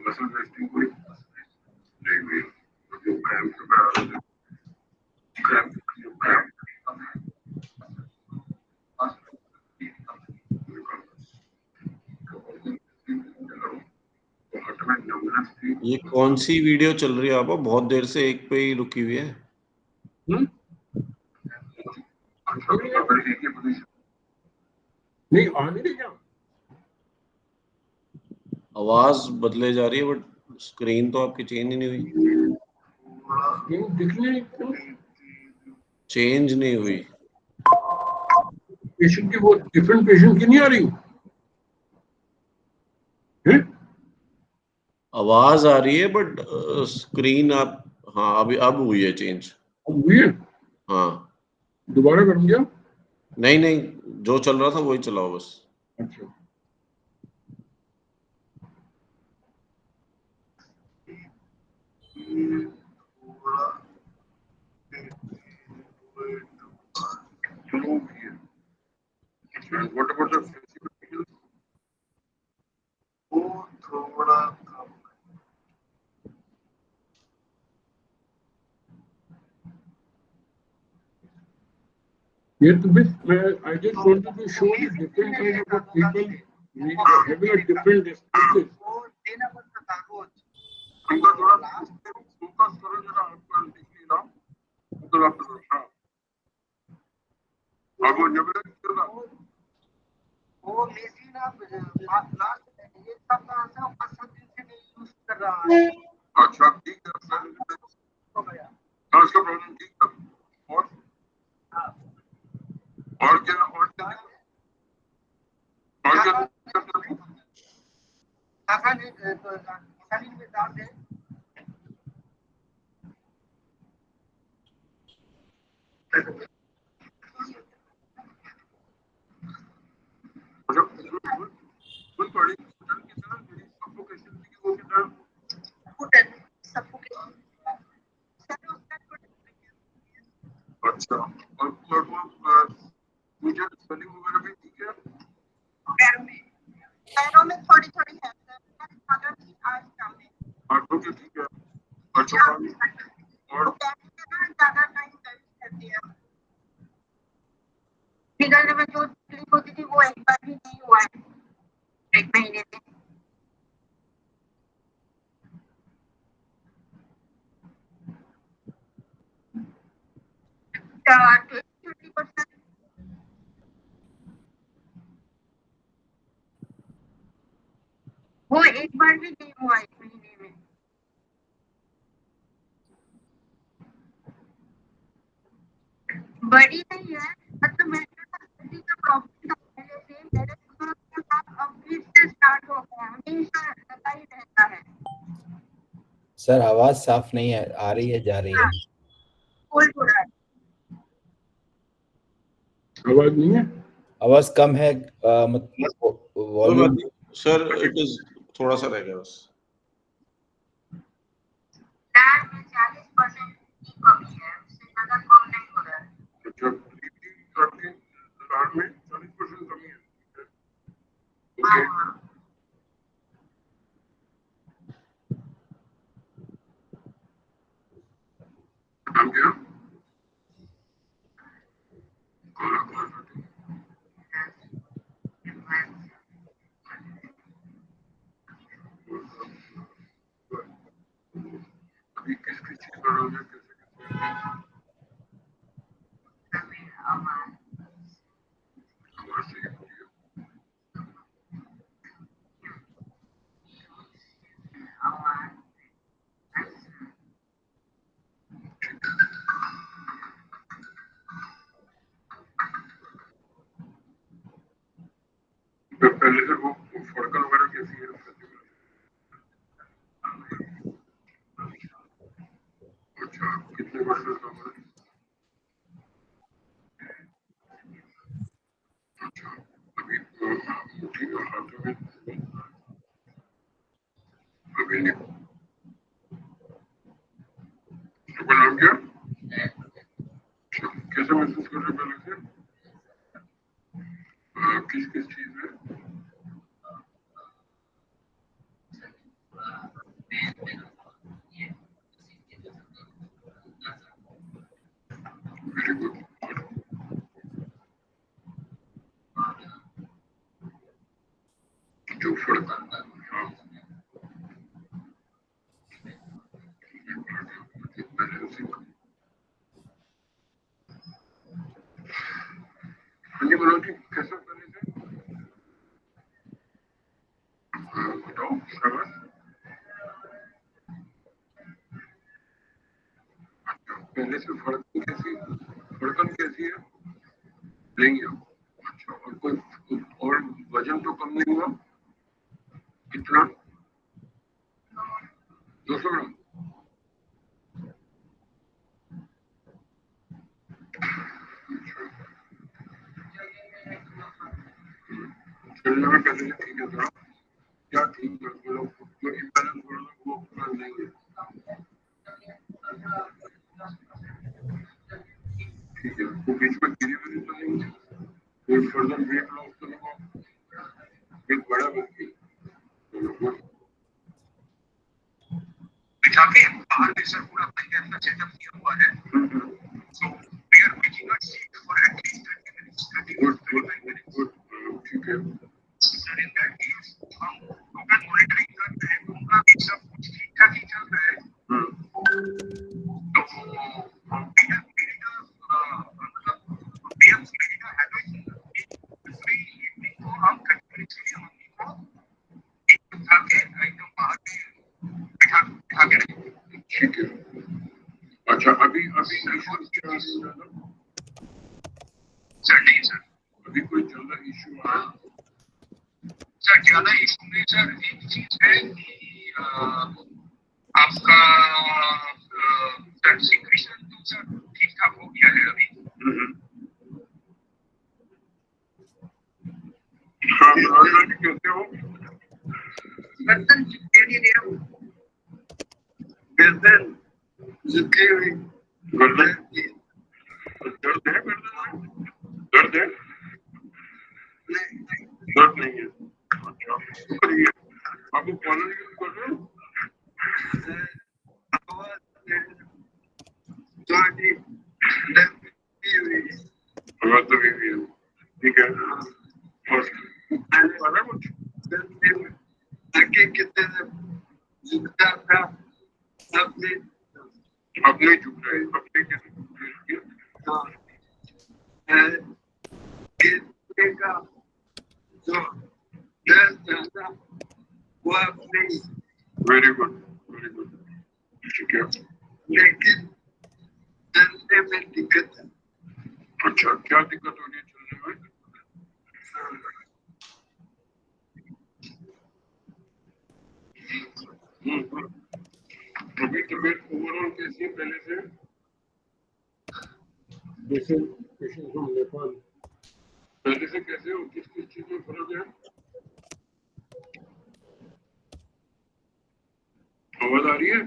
मसल रेस्टिंग हुई नहीं हुई, जो क्रैम्प से बड़ा क्रैम्प जो क्रैम्प हार्ट में नमनेस थी। ये कौन सी वीडियो चल रही है आपको? बहुत देर से एक पे ही रुकी हुई है। अच्छा, अगर एक ही पोजीशन नहीं आ नहीं रही क्या? आवाज बदले जा रही है बट स्क्रीन तो आपकी चेंज ही नहीं हुई। नहीं दिखने नहीं क्यों? चेंज नहीं हुई। पेशेंट की वो डिफरेंट पेशेंट की नहीं आ रही है? आवाज आ रही है बट स्क्रीन आप, हाँ अभी अब हुई है चेंज। अब हुई है? हाँ दोबारा कर दिया? नहीं नहीं, जो चल रहा था वही चलाओ बस। अच्छा, स्लो किया। What about the flexibility? वो थोड़ा कम। ये तो बस मैं I just wanted to show you different kind of people having a different responses. उनका थोड़ा फोकस करो जरा, आपका दिख नहीं रहा, तो आप हाँ, अब वो जबरदस्त चल रहा, वो वो मेसिन अब लास्ट ये सब का सब 5-7 दिन से नहीं यूज कर रहा है। अच्छा ठीक है सर, हो गया। हाँ इसका प्रॉब्लम ठीक है। हाँ। और क्या ऐसा नहीं तो शरीर में डाल दे। फुल बॉडी टन की तरह मेरी सफोकेशन की वो की तरह घुटन सफोकेशन अच्छा। और मुझे स्वेलिंग वगैरह भी ठीक है पैरों में थोड़ी थोड़ी है सर, ज्यादा नहीं, आज कम है। हाथों की ठीक है। अच्छा और ज्यादा टाइम दर्द करती है। निकलने में जो तकलीफ होती थी वो एक बार भी नहीं हुआ है 1 महीने में। क्या 20% वो एक बार भी नहीं हुआ 1 महीने में। बड़ी नहीं है, मतलब मेरे पास सर्दी का प्रॉब्लम था पहले से, मेरे के साथ अब फिर से स्टार्ट हो गया, हमेशा लगा ही रहता है। सर आवाज साफ नहीं है, आ रही है जा रही है। कोल्ड हो रहा है। आवाज नहीं है। आवाज कम है, मतलब कोई बात वॉल्यूम। नहीं सर, इट इज थोड़ा सा रह गया बस। लैब में 40% की कमी है, उससे ज्यादा कम नहीं हो रहा है। अच्छा आपकी लाड में 40% कमी है। ओके नाम क्या? अभी किस किस चीज का रोग है, कैसे आवाज सही होती है। पहले से वो फड़कन वगैरह कैसी है? अच्छा कितने वर्ष का उम्र है? अच्छा अभी मुट्ठी और हाथों में अभी नहीं। आपका नाम क्या? अच्छा, कैसे महसूस कर रहे हैं पहले से? किस किस चीज में? Very good. जो फड़कन हाँ बैलेंसिंग। हाँ जी मनोज जी कैसे पहले से? बताओ शाबाश। पहले से फड़कन कैसी है? नहीं है। अच्छा और कोई और वजन तो कम नहीं हुआ? कितना? 200 ग्राम। चलने में पहले से ठीक है थोड़ा। क्या ठीक है मतलब जो इम्बैलेंस हो रहा है वो पूरा नहीं है। ठीक है वो बीच में गिरी हुई तो नहीं है? कोई फर्दर वेट लॉस तो नहीं हुआ? एक बड़ा बन गई जाके बाहर में सर पूरा पहले अपना चेकअप किया हुआ है। So we are making a seat for at least 30 minutes. Good ठीक है सर। इन दैट केस हम लोकल मॉनिटरिंग करते हैं, उनका भी सब कुछ ठीक ठाक ही चल रहा है। तो मतलब PM Medica habit free evening को हम अभी इशू सर नहीं सर, अभी कोई ज्यादा इशू है सर? ज्यादा इशू नहीं सर, एक चीज है कि आपका सर सिक्रीशन तो सर ठीक ठाक हो गया है अभी। हाँ, कैसे हो? गर्दन चिपके नहीं रहे हो, गर्दन चिपके हुई, गर्दन दर्द है, गर्दन में दर्द है? नहीं, दर्द नहीं है। अच्छा, करिए, आपको कॉलर यूज कर रहे हो? आवाज तो भी है, ठीक है। और आने वाला कुछ आगे कितने झुकता था, अब नहीं झुक रहा है, अब नहीं झुक रहा है। कितने का जो दर्द था वो अब नहीं। वेरी गुड, वेरी गुड, ठीक है। लेकिन चलने में दिक्कत है। अच्छा, क्या दिक्कत हो रही है चलने में? अभी तबीयत ओवरऑल कैसी है पहले से? जैसे पेशेंट फ्रॉम नेपाल, पहले से कैसे हो? किस किस चीज में फर्क है? आवाज आ रही है?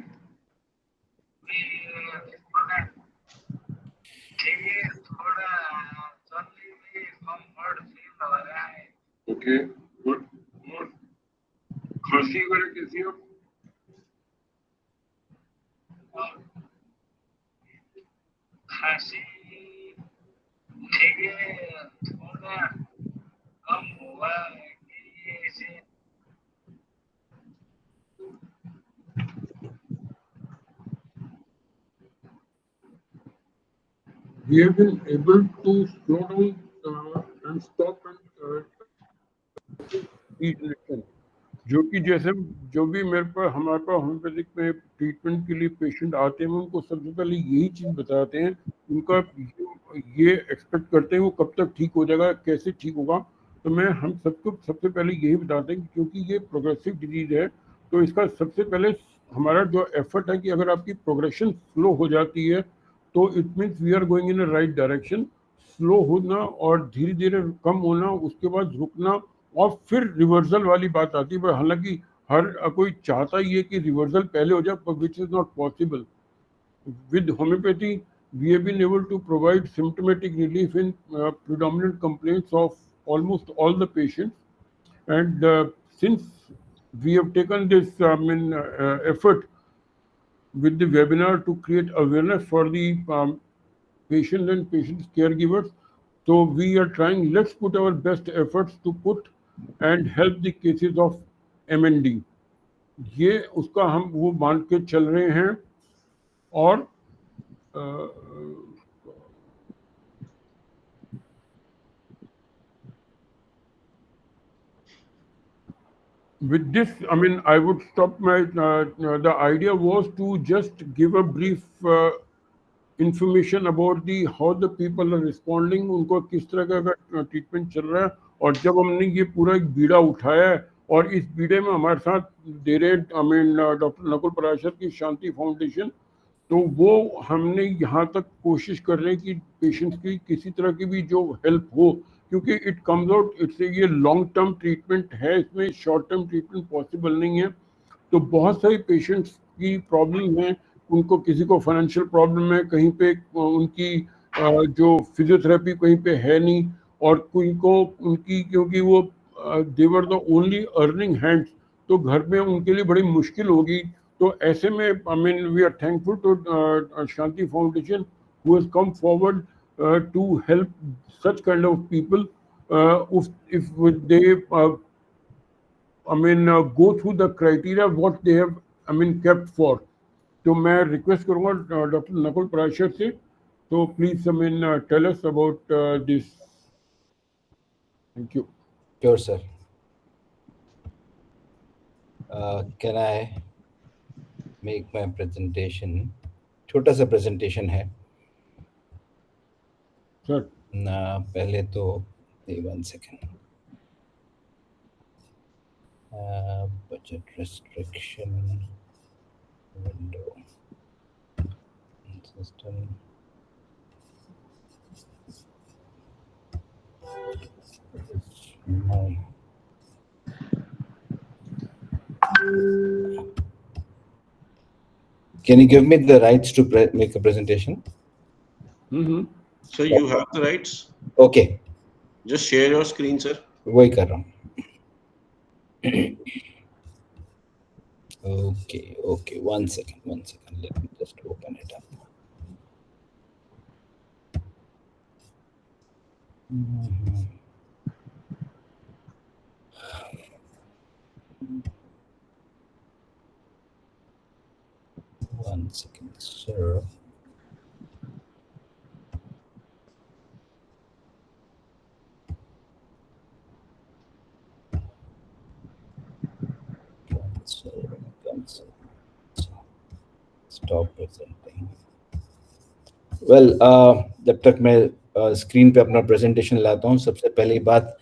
Okay, good. और खांसी वगैरह कैसी है? खांसी ठीक है, थोड़ा कम हुआ है कि ऐसे We have been able to slow down and stop and जो कि जैसे जो भी मेरे पर हमारे पास होम्योपैथिक में ट्रीटमेंट के लिए पेशेंट आते हैं, उनको सबसे पहले यही चीज़ बताते हैं, उनका ये एक्सपेक्ट करते हैं वो कब तक ठीक हो जाएगा, कैसे ठीक होगा। तो मैं हम सबको सबसे पहले यही बताते हैं कि क्योंकि ये प्रोग्रेसिव डिजीज है, तो इसका सबसे पहले हमारा जो एफर्ट है कि अगर आपकी प्रोग्रेशन स्लो हो जाती है तो it means we are going in a right direction. Slow होना और धीरे धीरे कम होना, उसके बाद रुकना और फिर रिवर्सल वाली बात आती है। पर हालांकि हर कोई चाहता ही है कि रिवर्सल पहले हो जाए, पर which is not possible. With homeopathy, we have been able to provide symptomatic relief in predominant complaints of almost all the patients. And since we have taken this effort with the webinar to create awareness for the patients and patients' caregivers, so we are trying, let's put our best efforts to put and help the cases of MND. ये उसका हम वो मान के चल रहे हैं। और with this, I mean, I would stop my, the idea was to just give a brief information about the how the people are responding, उनको किस तरह का ट्रीटमेंट चल रहा है। और जब हमने ये पूरा एक बीड़ा उठाया है और इस बीड़े में हमारे साथ दे रहे डॉक्टर नकुल पराशर की शांति फाउंडेशन, तो वो हमने यहाँ तक कोशिश कर रहे हैं कि पेशेंट्स की किसी तरह की भी जो हेल्प हो, क्योंकि इट कम्स आउट इट्स ये लॉन्ग टर्म ट्रीटमेंट है, इसमें शॉर्ट टर्म ट्रीटमेंट पॉसिबल नहीं है। तो बहुत सारे पेशेंट्स की प्रॉब्लम है, उनको किसी को फाइनेंशियल प्रॉब्लम है, कहीं पे उनकी जो फिजियोथेरेपी कहीं पे है नहीं, और कोई को उनकी क्योंकि वो देवर द ओनली अर्निंग हैंड्स, तो घर में उनके लिए बड़ी मुश्किल होगी। तो ऐसे में I mean we are thankful to Shanti foundation who has come forward to help such kind of people if they go through the criteria what they have kept for. तो मैं रिक्वेस्ट करूंगा डॉक्टर नकुल पराशर से, तो please tell us about this. Thank you. Sure, sir. Can I make my presentation? छोटा सा presentation है। Sir ना पहले तो 1 second, budget restriction window system, can you give me the rights to make a presentation? So you have the rights. Okay, Just share your screen, sir. वही कर रहा हूँ. Okay, 1 second, let me just open it up. One second, sir. Cancel. Stop presenting. Well, जब तक मैं screen पे अपना presentation लाता हूँ, सबसे पहली बात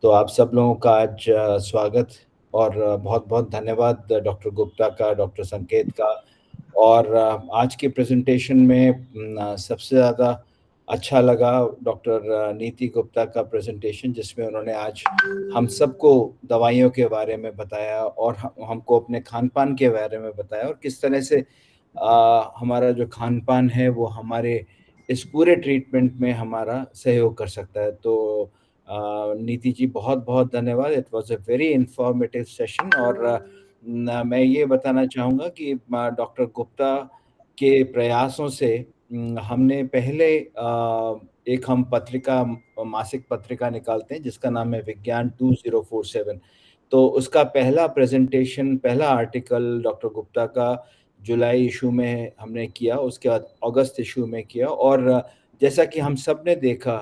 तो आप सब लोगों का आज स्वागत और बहुत बहुत धन्यवाद डॉक्टर गुप्ता का, डॉक्टर संकेत का. और आज के प्रेजेंटेशन में सबसे ज़्यादा अच्छा लगा डॉक्टर नीति गुप्ता का प्रेजेंटेशन, जिसमें उन्होंने आज हम सबको दवाइयों के बारे में बताया और हमको अपने खान पान के बारे में बताया और किस तरह से हमारा जो खान पान है वो हमारे इस पूरे ट्रीटमेंट में हमारा सहयोग कर सकता है. तो नीति जी बहुत बहुत धन्यवाद. It was a very informative session. और मैं ये बताना चाहूँगा कि डॉक्टर गुप्ता के प्रयासों से हमने पहले एक हम पत्रिका, मासिक पत्रिका निकालते हैं जिसका नाम है विज्ञान 2047. तो उसका पहला प्रेजेंटेशन, पहला आर्टिकल डॉक्टर गुप्ता का जुलाई इशू में हमने किया, उसके बाद अगस्त इशू में किया. और जैसा कि हम सब ने देखा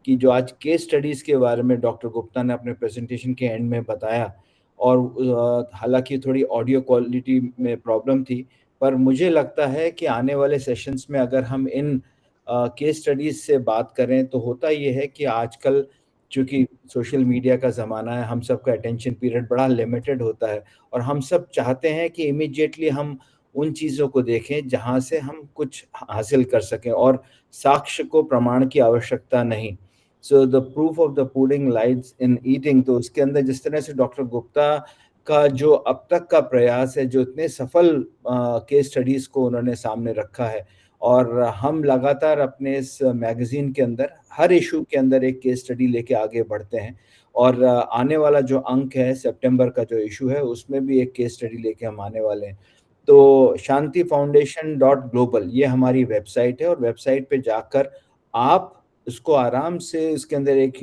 कि जो आज केस स्टडीज़ के बारे में डॉक्टर गुप्ता ने अपने प्रेजेंटेशन के एंड में बताया, और हालांकि थोड़ी ऑडियो क्वालिटी में प्रॉब्लम थी, पर मुझे लगता है कि आने वाले सेशंस में अगर हम इन केस स्टडीज़ से बात करें तो होता ये है कि आजकल चूँकि सोशल मीडिया का ज़माना है, हम सबका अटेंशन पीरियड बड़ा लिमिटेड होता है और हम सब चाहते हैं कि इमीडिएटली हम उन चीज़ों को देखें जहाँ से हम कुछ हासिल कर सकें और साक्ष्य को प्रमाण की आवश्यकता नहीं. So the proof of the pudding lies in eating. तो उसके अंदर जिस तरह से डॉक्टर गुप्ता का जो अब तक का प्रयास है, जो इतने सफल केस स्टडीज़ को उन्होंने सामने रखा है, और हम लगातार अपने इस मैगज़ीन के अंदर हर इशू के अंदर एक केस स्टडी लेके आगे बढ़ते हैं. और आने वाला जो अंक है, सितंबर का जो इशू है, उसमें भी एक केस स्टडी लेके हम आने वाले हैं. तो shantifoundation.global ये हमारी वेबसाइट है और वेबसाइट पे जाकर आप इसको आराम से, इसके अंदर एक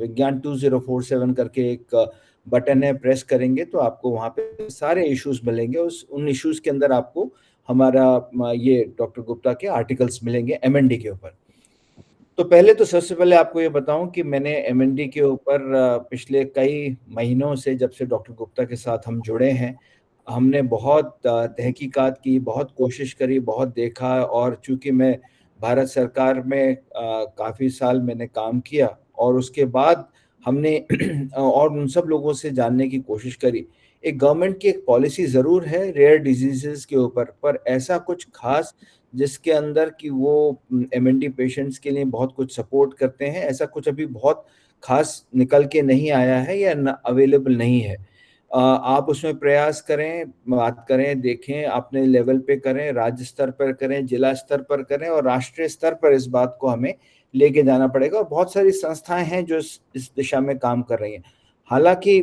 विज्ञान 2047 करके एक बटन है, प्रेस करेंगे तो आपको वहाँ पे सारे इश्यूज मिलेंगे. उन इश्यूज के अंदर आपको हमारा ये डॉक्टर गुप्ता के आर्टिकल्स मिलेंगे एमएनडी के ऊपर. तो पहले तो सबसे पहले आपको ये बताऊं कि मैंने एमएनडी के ऊपर पिछले कई महीनों से, जब से डॉक्टर गुप्ता के साथ हम जुड़े हैं, हमने बहुत तहकीकात की, बहुत कोशिश करी, बहुत देखा. और चूंकि मैं भारत सरकार में काफ़ी साल मैंने काम किया और उसके बाद हमने और उन सब लोगों से जानने की कोशिश करी. एक गवर्नमेंट की एक पॉलिसी ज़रूर है रेयर डिजीजेस के ऊपर, पर ऐसा कुछ खास जिसके अंदर कि वो एमएनडी पेशेंट्स के लिए बहुत कुछ सपोर्ट करते हैं, ऐसा कुछ अभी बहुत खास निकल के नहीं आया है या अवेलेबल नहीं है. आप उसमें प्रयास करें, बात करें, देखें, अपने लेवल पे करें, राज्य स्तर पर करें, जिला स्तर पर करें और राष्ट्रीय स्तर पर इस बात को हमें लेके जाना पड़ेगा. और बहुत सारी संस्थाएं हैं जो इस दिशा में काम कर रही हैं. हालांकि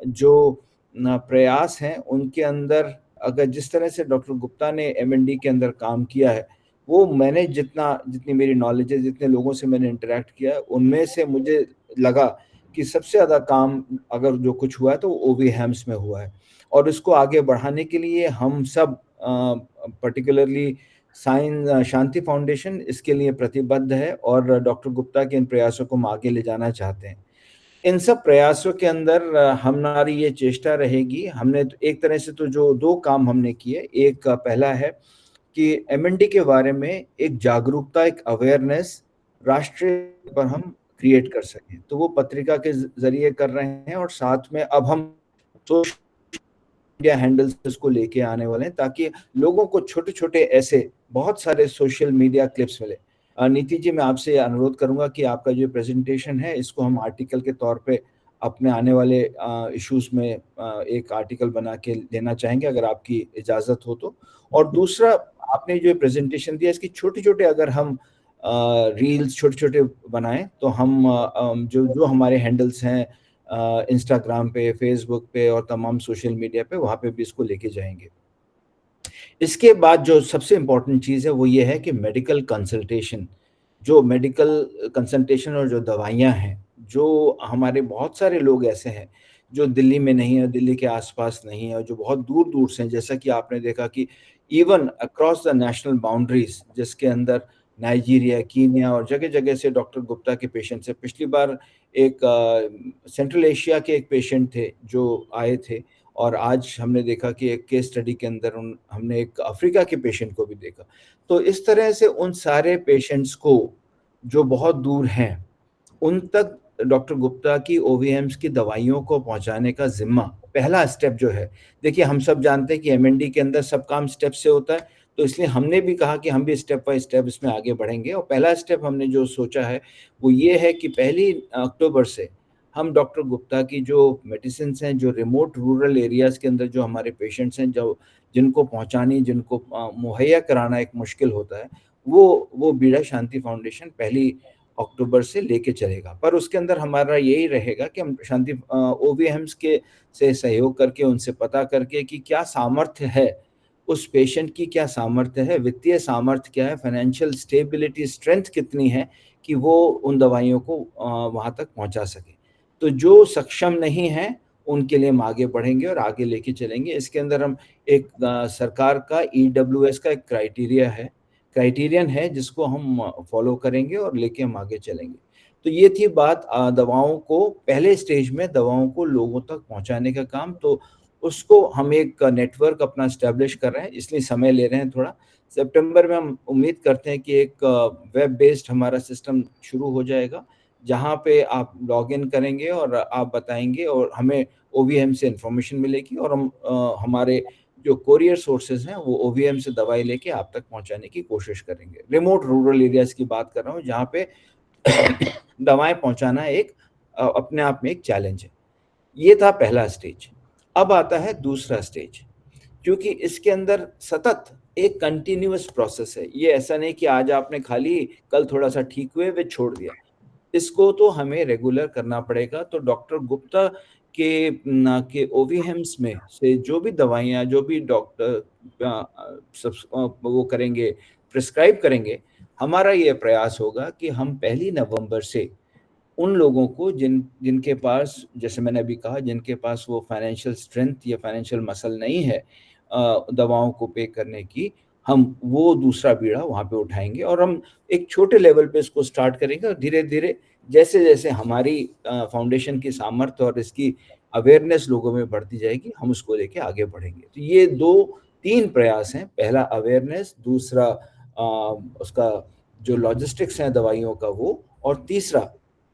जो प्रयास हैं उनके अंदर, अगर जिस तरह से डॉक्टर गुप्ता ने एमएनडी के अंदर काम किया है, वो मैंने जितनी मेरी नॉलेज है, जितने लोगों से मैंने इंटरेक्ट किया है, उनमें से मुझे लगा कि सबसे ज़्यादा काम अगर जो कुछ हुआ है तो ओवी हैम्स में हुआ है. और इसको आगे बढ़ाने के लिए हम सब पर्टिकुलरली शांति फाउंडेशन इसके लिए प्रतिबद्ध है और डॉक्टर गुप्ता के इन प्रयासों को हम आगे ले जाना चाहते हैं. इन सब प्रयासों के अंदर हमारी ये चेष्टा रहेगी. हमने एक तरह से तो जो 2 काम हमने किए, एक पहला है कि एमएनडी के बारे में एक जागरूकता, एक अवेयरनेस राष्ट्रीय पर हम क्रिएट कर सकें। तो वो पत्रिका के जरिए कर रहे हैं और साथ में अब हम सोशल मीडिया हैंडल्स को लेके आने वाले हैं ताकि लोगों को छोटे छोटे ऐसे बहुत सारे सोशल मीडिया क्लिप्स मिले। नीति जी, मैं आपसे अनुरोध करूंगा कि आपका जो प्रेजेंटेशन है इसको हम आर्टिकल के तौर पे अपने आने वाले इश्यूज में एक आर्टिकल बना के देना चाहेंगे अगर आपकी इजाजत हो तो। और दूसरा, आपने जो प्रेजेंटेशन दिया इसकी छोटे छोटे अगर हम रील्स छोटे छोटे बनाएं तो हम जो जो हमारे हैंडल्स हैं इंस्टाग्राम पे, फेसबुक पे और तमाम सोशल मीडिया पे, वहाँ पे भी इसको लेके जाएंगे। इसके बाद जो सबसे इम्पोर्टेंट चीज़ है वो ये है कि मेडिकल कंसल्टेशन, जो मेडिकल कंसल्टेशन और जो दवाइयाँ हैं, जो हमारे बहुत सारे लोग ऐसे हैं जो दिल्ली में नहीं है, दिल्ली के आसपास नहीं है, जो बहुत दूर दूर से हैं, जैसा कि आपने देखा कि even across the national boundaries, जिसके अंदर नाइजीरिया, कीनिया और जगह जगह से डॉक्टर गुप्ता के पेशेंट्स हैं। पिछली बार एक सेंट्रल एशिया के एक पेशेंट थे जो आए थे, और आज हमने देखा कि एक केस स्टडी के अंदर हमने एक अफ्रीका के पेशेंट को भी देखा। तो इस तरह से उन सारे पेशेंट्स को जो बहुत दूर हैं उन तक डॉक्टर गुप्ता की ओवीएम्स की दवाइयों को पहुंचाने का जिम्मा, पहला स्टेप जो है, देखिए हम सब जानते हैं कि एमएनडी के अंदर सब काम स्टेप से होता है, तो इसलिए हमने भी कहा कि हम भी स्टेप बाय स्टेप इसमें आगे बढ़ेंगे। और पहला स्टेप हमने जो सोचा है वो ये है कि 1 अक्टूबर से हम डॉक्टर गुप्ता की जो मेडिसिन हैं, जो रिमोट रूरल एरियाज के अंदर जो हमारे पेशेंट्स हैं, जो जिनको पहुंचानी, जिनको मुहैया कराना एक मुश्किल होता है, वो बीड़ा शांति फाउंडेशन 1 अक्टूबर से लेके चलेगा। पर उसके अंदर हमारा यही रहेगा कि हम शांति ओवीएम्स के से सहयोग करके, उनसे पता करके कि क्या सामर्थ्य है उस पेशेंट की, क्या सामर्थ्य है, वित्तीय सामर्थ्य क्या है, फाइनेंशियल स्टेबिलिटी, स्ट्रेंथ कितनी है कि वो उन दवाइयों को वहाँ तक पहुँचा सके। तो जो सक्षम नहीं है उनके लिए हम आगे बढ़ेंगे और आगे लेके चलेंगे। इसके अंदर हम एक सरकार का ईडब्ल्यूएस का एक क्राइटेरियन है जिसको हम फॉलो करेंगे और लेके हम आगे चलेंगे। तो ये थी बात दवाओं को, पहले स्टेज में दवाओं को लोगों तक पहुंचाने का काम। तो उसको हम एक नेटवर्क अपना एस्टेब्लिश कर रहे हैं, इसलिए समय ले रहे हैं थोड़ा। सितंबर में हम उम्मीद करते हैं कि एक वेब बेस्ड हमारा सिस्टम शुरू हो जाएगा, जहाँ पे आप लॉग इन करेंगे और आप बताएंगे और हमें ओवीएम से इंफॉर्मेशन मिलेगी और हम हमारे जो कोरियर सोर्सेज हैं वो ओवीएम से दवाई लेके आप तक पहुंचाने की कोशिश करेंगे। रिमोट रूरल एरियाज की बात कर रहा हूँ जहाँ पे दवाएं पहुंचाना एक अपने आप में एक चैलेंज है। ये था पहला स्टेज। अब आता है दूसरा स्टेज, क्योंकि इसके अंदर सतत एक कंटिन्यूअस प्रोसेस है। ये ऐसा नहीं कि आज आपने खाली कल थोड़ा सा ठीक हुए वे छोड़ दिया, इसको तो हमें रेगुलर करना पड़ेगा। तो डॉक्टर गुप्ता के ओवीएम्स में से जो भी दवाइयाँ, जो भी डॉक्टर वो करेंगे, प्रिस्क्राइब करेंगे, हमारा ये प्रयास होगा कि हम 1 नवंबर से उन लोगों को जिनके पास, जैसे मैंने अभी कहा, जिनके पास वो फाइनेंशियल स्ट्रेंथ या फाइनेंशियल मसल नहीं है दवाओं को पे करने की, हम वो दूसरा बीड़ा वहाँ पे उठाएंगे और हम एक छोटे लेवल पे इसको स्टार्ट करेंगे और धीरे धीरे जैसे जैसे हमारी फाउंडेशन की सामर्थ्य और इसकी अवेयरनेस लोगों में बढ़ती जाएगी, हम उसको लेके आगे बढ़ेंगे। तो ये 2-3 प्रयास हैं, पहला अवेयरनेस, दूसरा उसका जो लॉजिस्टिक्स हैं दवाइयों का वो, और तीसरा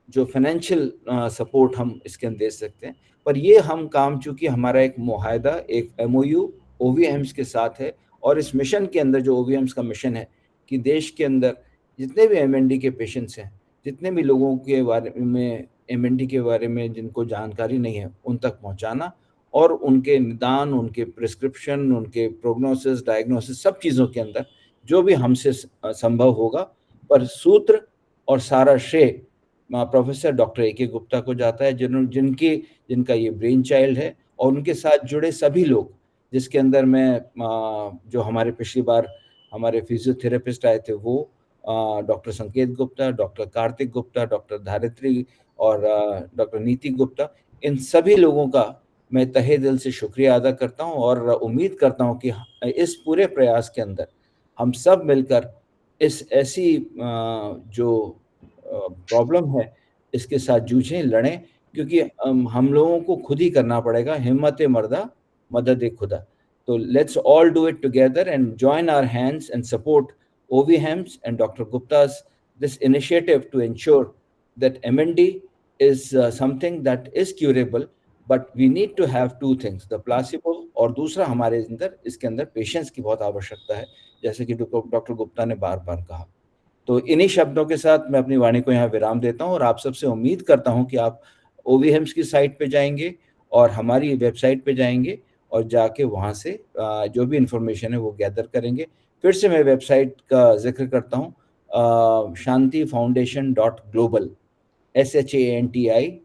जो फाइनेंशियल सपोर्ट हम इसके अंदर दे सकते हैं। पर ये हम काम, चूंकि हमारा एक मुआहदा, एक एमओयू ओवीएम्स के साथ है, और इस मिशन के अंदर जो ओवीएम्स का मिशन है कि देश के अंदर जितने भी एमएनडी के पेशेंट्स हैं, जितने भी लोगों के बारे में, एमएनडी के बारे में जिनको जानकारी नहीं है, उन तक पहुंचाना और उनके निदान, उनके प्रिस्क्रिप्शन, उनके प्रोग्नोसिस, डायग्नोसिस, सब चीज़ों के अंदर जो भी हमसे संभव होगा। पर सूत्र और सारा श्रेय प्रोफेसर डॉक्टर ए.के. गुप्ता को जाता है, जिनका ये ब्रेन चाइल्ड है, और उनके साथ जुड़े सभी लोग, जिसके अंदर मैं जो हमारे पिछली बार हमारे फिजियोथेरेपिस्ट आए थे वो डॉक्टर संकेत गुप्ता, डॉक्टर कार्तिक गुप्ता, डॉक्टर धारित्री और डॉक्टर नीति गुप्ता, इन सभी लोगों का मैं तहे दिल से शुक्रिया अदा करता हूं और उम्मीद करता हूं कि इस पूरे प्रयास के अंदर हम सब मिलकर इस ऐसी जो प्रॉब्लम है इसके साथ जूझें, लड़ें, क्योंकि हम लोगों को खुद ही करना पड़ेगा। हिम्मत मर्दा मदद खुदा। तो let's all do it together and join our hands and support OVHEMS and Dr. Gupta's this initiative to ensure that MND is something that is curable, but we need to have two things, the placebo, और दूसरा हमारे अंदर इसके अंदर patience की बहुत आवश्यकता है, जैसे कि डॉक्टर गुप्ता ने बार बार कहा। तो इन्हीं शब्दों के साथ मैं अपनी वाणी को यहाँ विराम देता हूँ और आप सबसे उम्मीद करता हूँ कि आप OVHIMS की साइट पे जाएंगे और हमारी वेबसाइट पे जाएंगे और जाके वहाँ से जो भी इंफॉर्मेशन है वो गैदर करेंगे। फिर से मैं वेबसाइट का जिक्र करता हूँ, shantifoundation.global, SHANTI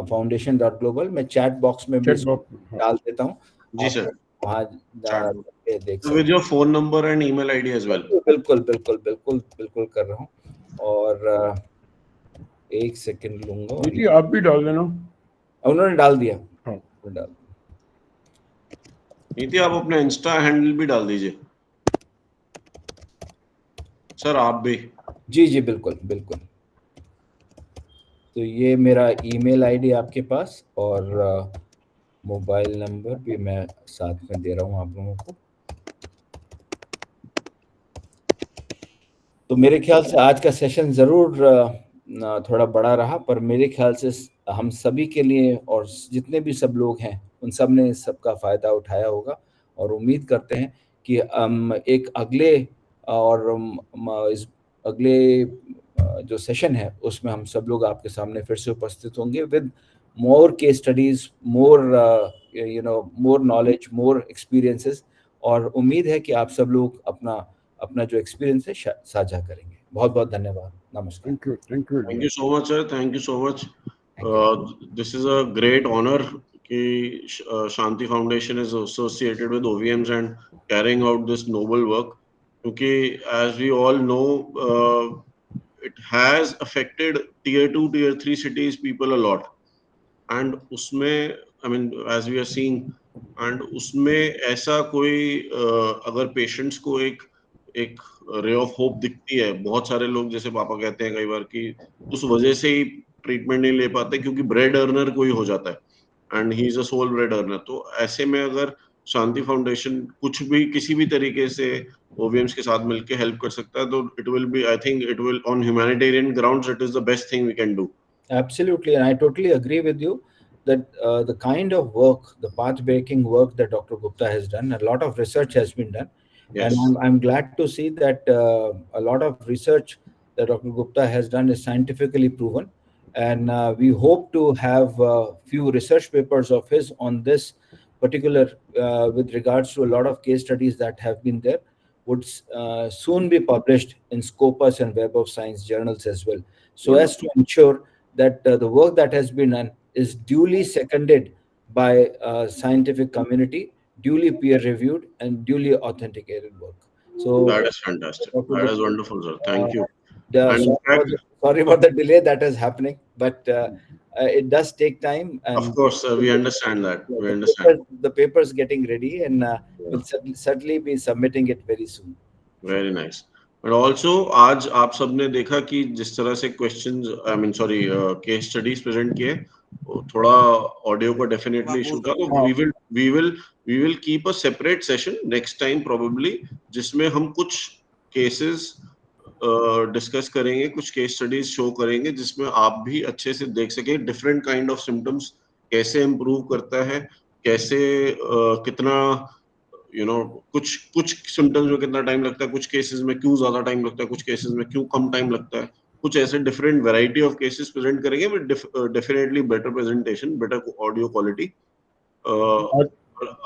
foundation.global। मैं चैट बॉक्स में भी चेक बॉक्स डाल देता हूँ, जी सर, वहाँ देख सकते with your phone number and email ID as well. बिल्कुल बिल्कुल बिल्कुल बिल्कुल कर रहा हूँ। और एक सेकंड लूंगा। नीति आप भी डाल देना। उन्होंने डाल दिया। हाँ। डाल नीति आप अपना इंस्टा हैंडल भी डाल दीजिए सर, आप भी। जी जी बिल्कुल बिल्कुल। तो ये मेरा ईमेल आईडी आपके पास और मोबाइल नंबर भी मैं साथ में दे रहा हूँ आप लोगों को। तो मेरे ख्याल से आज का सेशन ज़रूर थोड़ा बड़ा रहा, पर मेरे ख्याल से हम सभी के लिए और जितने भी सब लोग हैं उन सब ने इस सबका फ़ायदा उठाया होगा और उम्मीद करते हैं कि एक अगले और इस अगले जो सेशन है उसमें हम सब लोग आपके सामने फिर से उपस्थित होंगे with more case studies, more knowledge, more experiences, और उम्मीद है कि आप सब लोग अपना जो एक्सपीरियंस है साझा करेंगे। बहुत बहुत धन्यवाद। नमस्कार। Thank you so much sir, thank you so much. This is a great honour कि Shanti foundation is associated with OVMs and carrying out this noble work, क्योंकि as we all know it has affected tier 2 tier 3 cities people a lot, and उसमें I mean as we are seeing, and उसमें ऐसा कोई अगर patients को एक ray of hope दिखती है, बहुत सारे लोग जैसे पापा कहते हैं कई बार कि उस वजह से ही ट्रीटमेंट नहीं ले पाते क्योंकि ब्रेड अर्नर कोई हो जाता है and he is a sole bread earner. तो ऐसे में अगर शांति फाउंडेशन कुछ भी किसी भी तरीके से OVMs के साथ मिलके हेल्प कर सकता है तो it will be, I think it will on humanitarian grounds, it is the best thing we can do. Absolutely, and I totally agree with you that the kind of work, the path-breaking work that Dr. Gupta has done, a lot of research has been done. Yes. And I'm glad to see that a lot of research that Dr. Gupta has done is scientifically proven. And we hope to have a few research papers of his on this particular, with regards to a lot of case studies that have been there, would soon be published in Scopus and Web of Science journals as well, so as to ensure that the work that has been done is duly seconded by scientific community, duly peer-reviewed, and duly authenticated work. So that is fantastic. That is wonderful, sir. Thank you. And sorry about the delay that is happening, but it does take time. And of course, we understand that. We understand. The paper's getting ready, and we'll certainly be submitting it very soon. Very nice. But also, आज आप सबने देखा कि जिस तरह से questions, I mean, sorry, case studies present किए, थोड़ा audio का definitely issue था, तो we will keep a separate session next time probably, जिसमें हम कुछ cases डिस्कस करेंगे, कुछ केस स्टडीज शो करेंगे जिसमें आप भी अच्छे से देख सके डिफरेंट काइंड ऑफ सिम्टम्स कैसे इम्प्रूव करता है, कैसे कितना कुछ सिम्टम्स में कितना टाइम लगता है, कुछ केसेस में क्यों ज्यादा टाइम लगता है, कुछ केसेस में क्यों कम टाइम लगता है, कुछ ऐसे different variety of cases present करेंगे with definitely better presentation, better audio quality.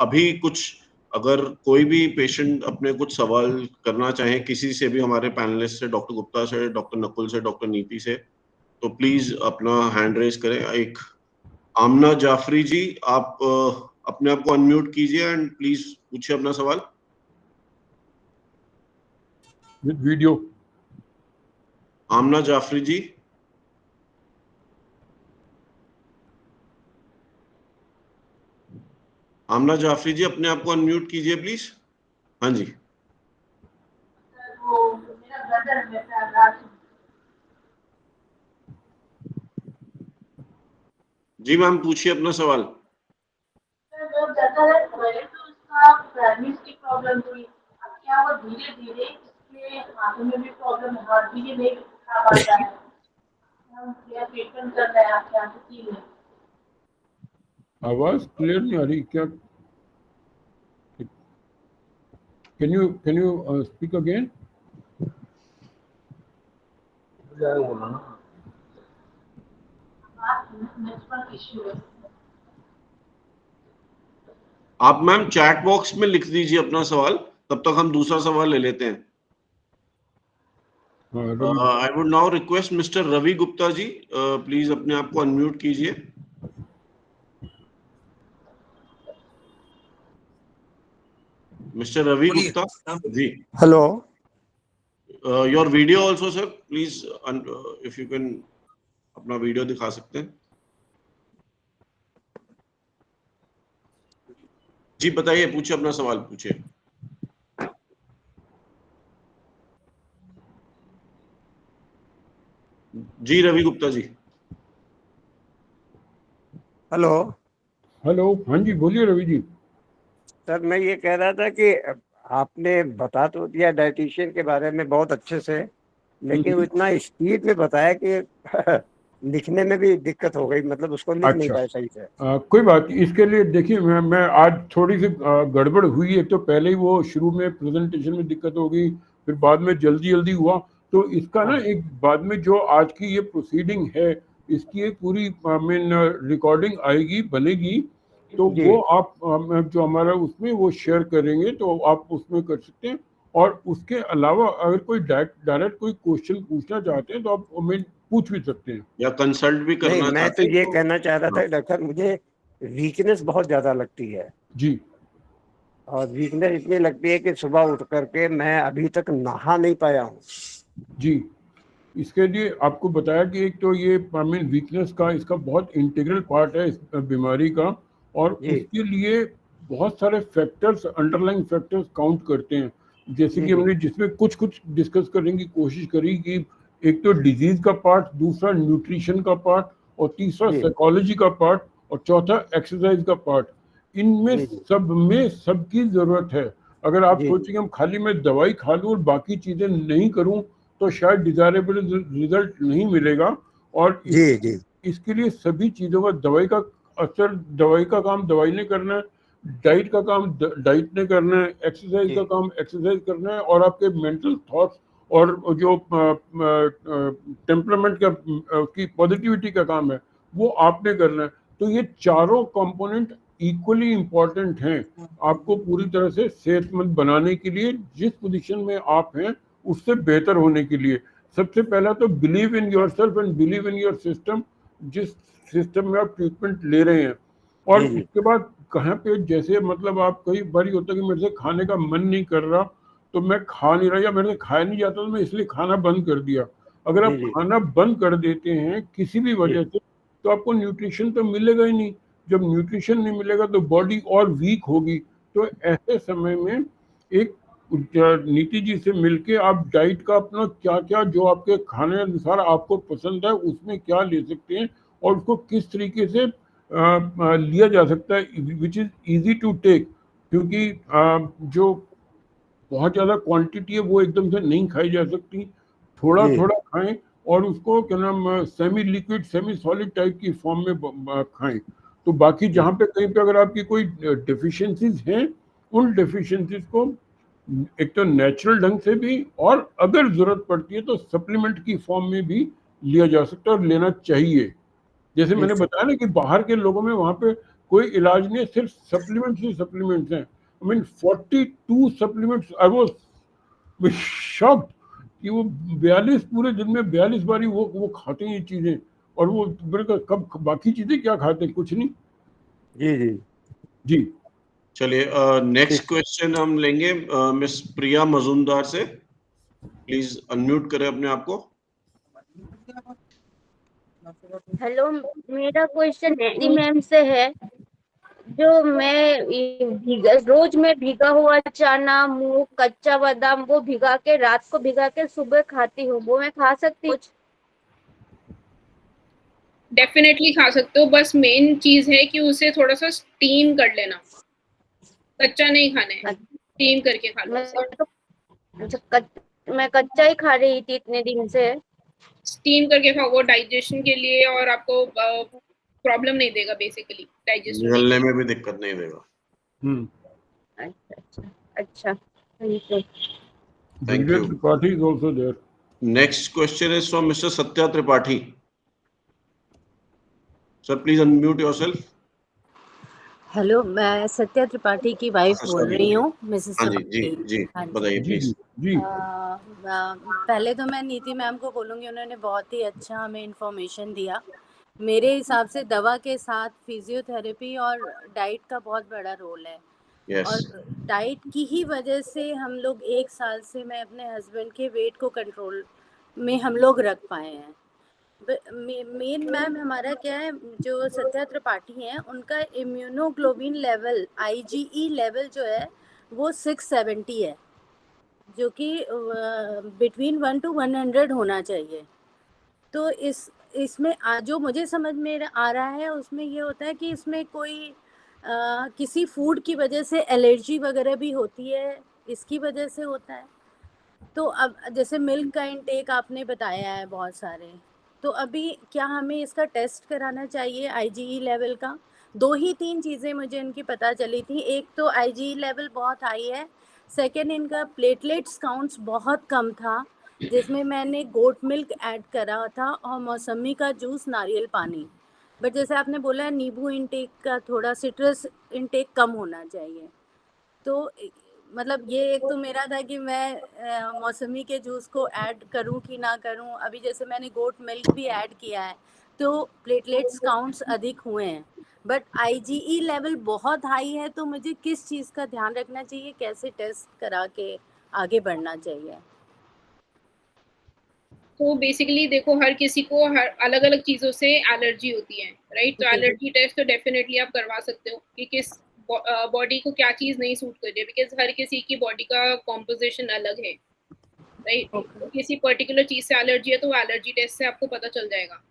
अभी कुछ अगर कोई भी पेशेंट अपने कुछ सवाल करना चाहे किसी से भी, हमारे पैनलिस्ट से, डॉक्टर गुप्ता से, डॉक्टर नकुल से, डॉक्टर नीति से, तो प्लीज अपना हैंड रेज करें। एक आमना जाफरी जी, आप अपने आप को अनम्यूट कीजिए एंड प्लीज पूछिए अपना सवाल विद वीडियो। आमना जाफरी जी, आमना जाफरी जी अपने आप को अनम्यूट कीजिए प्लीज। हाँ जी, जी मैम पूछिए अपना सवाल। क्या वो धीरे धीरे इसके हाथों में भी प्रॉब्लम है, धीरे धीरे आवाज क्लियर नहीं आ रही क्या? Can you speak again? आप मैम चैट बॉक्स में लिख दीजिए अपना सवाल, तब तक हम दूसरा सवाल ले लेते हैं। हाँ, Ravi. I would now request mister Ravi Gupta ji, please अपने आप को अनम्यूट कीजिए। Mister Ravi Gupta ji, hello. Your video also sir, please if you can अपना वीडियो दिखा सकते हैं। जी बताइए, पूछिए अपना सवाल पूछिए। जी रवि गुप्ता जी। हेलो हेलो, हाँ जी, बोलिए रवि जी। सर, मैं ये कह रहा था कि आपने बता तो दिया डाइटिशियन के बारे में बहुत अच्छे से, लेकिन वो इतना स्पीड में बताया कि लिखने में भी दिक्कत हो गई, मतलब उसको लिख नहीं अच्छा। पाए सही से। कोई बात नहीं, इसके लिए देखिए मैं आज थोड़ी सी गड़बड़ हुई है, तो पहले ही वो शुरू में प्रेजेंटेशन में दिक्कत हो गई, फिर बाद में जल्दी जल्दी हुआ, तो इसका ना एक बाद में जो आज की ये प्रोसीडिंग है, इसकी एक पूरी रिकॉर्डिंग आएगी, बनेगी, तो जी। वो आप जो हमारा उसमें वो शेयर करेंगे, तो आप उसमें कर सकते हैं। और उसके अलावा अगर कोई डायरेक्ट कोई क्वेश्चन पूछना चाहते हैं तो आप हमें पूछ भी सकते हैं। या कंसल्ट भी नहीं, करना मैं तो चाहते हैं ये तो कहना चाह रहा था डॉक्टर, मुझे वीकनेस बहुत ज्यादा लगती है, जी और वीकनेस इसलिए लगती है कि सुबह उठ करके मैं अभी तक नहा नहीं पाया हूँ। जी, इसके लिए आपको बताया कि एक तो ये वीकनेस का इसका बहुत इंटीग्रल पार्ट है इस बीमारी का, और जी उसके लिए बहुत सारे फैक्टर्स, अंडरलाइंग फैक्टर्स काउंट करते हैं, जैसे जी कि जी हमने जिसमें कुछ कुछ डिस्कस करने की कोशिश करी कि एक तो डिजीज का पार्ट, दूसरा न्यूट्रिशन का पार्ट, और तीसरा जी साइकोलॉजी का पार्ट, और चौथा एक्सरसाइज का पार्ट। इनमें जी सब में सबकी जरूरत है। अगर आप जी सोचेंगे हम खाली मैं दवाई खा लूँ और बाकी चीजें नहीं करूँ तो शायद डिजायरेबल रिजल्ट नहीं मिलेगा। और जी जी इसके लिए सभी चीजों का दवाई का असर, दवाई का काम दवाई ने करना है, डाइट का काम डाइट ने करना है, एक्सरसाइज का जी काम एक्सरसाइज करना है, और आपके मेंटल थॉट्स और जो टेम्परामेंट का की पॉजिटिविटी का काम है वो आपने करना है। तो ये चारों कंपोनेंट इक्वली इम्पोर्टेंट हैं आपको पूरी तरह से सेहतमंद बनाने के लिए, जिस पोजीशन में आप हैं उससे बेहतर होने के लिए। सबसे पहला तो believe in yourself and believe in your system, जिस सिस्टम में आप ट्रीटमेंट ले रहे हैं। और जी जी उसके बाद कहाँ पे, जैसे मतलब आप कई बार होता है कि मेरे से खाने का मन नहीं कर रहा तो मैं खा नहीं रहा, या मेरे से खाया नहीं जाता तो मैं इसलिए खाना बंद कर दिया। अगर जी आप जी खाना बंद कर देते हैं किसी भी जी वजह से तो आपको न्यूट्रिशन तो मिलेगा ही नहीं। जब न्यूट्रिशन नहीं मिलेगा तो बॉडी और वीक होगी। तो ऐसे समय में एक नीति जी से मिलके आप डाइट का अपना क्या क्या जो आपके खाने अनुसार आपको पसंद है उसमें क्या ले सकते हैं, और उसको किस तरीके से लिया जा सकता है which is easy to take. क्योंकि जो बहुत ज़्यादा क्वांटिटी है वो एकदम से नहीं खाई जा सकती, थोड़ा जी थोड़ा खाएं, और उसको क्या नाम semi liquid semi solid type की फॉर्म में खाएं। तो बाकी जी जहाँ पे कहीं पे अगर आपकी कोई डेफिशिएंसीज हैं, उन डेफिशिएंसीज को एक तो नेचुरल ढंग से भी, और अगर जरूरत पड़ती है तो सप्लीमेंट की फॉर्म में भी लिया जा सकता है और लेना चाहिए। जैसे मैंने ठीक बताया ना कि बाहर के लोगों में वहां पे कोई इलाज नहीं है, सिर्फ सप्लीमेंट्स ही सप्लीमेंट्स हैं। I mean 42 supplements. I was shocked कि वो 42 पूरे दिन में 42 बारी वो खाते हैं ये चीजें, और वो मेरे को कब बाकी चीजें क्या खाते हैं, कुछ नहीं। जी जी जी चलिए नेक्स्ट ठीक। क्वेश्चन हम लेंगे मिस प्रिया मजूमदार से। प्लीज अनम्यूट करें अपने आप को। हेलो, मेरा क्वेश्चन नीति मैम से है। जो मैं रोज में भिगा हुआ चना, मूंग, कच्चा बादाम वो भिगा के रात को भिगा के सुबह खाती हूँ, वो मैं खा सकती हूँ? डेफिनेटली खा सकते हो, बस मेन चीज है कि उसे थोड़ा सा स्टीम कर लेना, कच्चा नहीं खाना है, स्टीम करके खा लो मैं उसे। तो मैं कच्चा ही खा रही थी इतने दिन से। स्टीम करके खाओ, वो डाइजेशन के लिए और आपको प्रॉब्लम नहीं देगा बेसिकली डाइजेशन में। निगलने में भी दिक्कत नहीं देगा। अच्छा अच्छा, thank you. Thank Divya you. Tripathi is also there. Next question is from Mr. Satya Tripathi. Sir, please unmute yourself. Hello, मैं सत्या त्रिपाठी की वाइफ बोल Sorry. रही हूँ, मिसेस हाँ जी जी त्रिपाठी। जी हाँ जी। बताइए जी प्लीज। जी जी पहले तो मैं नीति मैम को बोलूँगी, उन्होंने बहुत ही अच्छा हमें इन्फॉर्मेशन दिया। मेरे हिसाब से दवा के साथ फिजियोथेरेपी और डाइट का बहुत बड़ा रोल है। यस और डाइट की ही वजह से हम लोग 1 साल से मैं अपने हस्बैंड के वेट को कंट्रोल में हम लोग रख पाए हैं। मेन मैम हमारा क्या है, जो सत्या त्रिपाठी हैं उनका इम्यूनोग्लोबिन लेवल IgE लेवल जो है वो 670 है, जो कि बिटवीन 1 to 100 होना चाहिए। तो इसमें जो मुझे समझ में आ रहा है उसमें ये होता है कि इसमें कोई किसी फूड की वजह से एलर्जी वगैरह भी होती है, इसकी वजह से होता है। तो अब जैसे मिल्क का इंटेक आपने बताया है बहुत सारे, तो अभी क्या हमें इसका टेस्ट कराना चाहिए IgE लेवल का? 2 ही 3 चीज़ें मुझे इनकी पता चली थी। एक तो IgE लेवल बहुत हाई है, सेकंड इनका प्लेटलेट्स काउंट्स बहुत कम था, जिसमें मैंने गोट मिल्क ऐड करा था और मौसमी का जूस, नारियल पानी। बट जैसे आपने बोला नींबू इंटेक का, थोड़ा सिट्रस इंटेक कम होना चाहिए। तो मतलब ये एक तो मेरा था कि मैं मौसमी के जूस को ऐड करूं कि ना करूं। अभी जैसे मैंने गोट मिल्क भी ऐड किया है तो प्लेटलेट्स काउंट्स अधिक हुए हैं, बट IgE लेवल बहुत हाई है। तो मुझे किस चीज़ का ध्यान रखना चाहिए, कैसे टेस्ट करा के आगे बढ़ना चाहिए? तो बेसिकली देखो, हर किसी को हर अलग अलग चीजों से एलर्जी होती है, राइट? तो जी। एलर्जी टेस्ट तो डेफिनेटली आप करवा सकते हो कि किस बॉडी को क्या चीज नहीं सूट कर रही है, बिकॉज हर किसी की बॉडी का कॉम्पोजिशन अलग है, राइट? तो किसी पर्टिकुलर चीज से एलर्जी है तो वो एलर्जी टेस्ट से आपको पता चल जाएगा।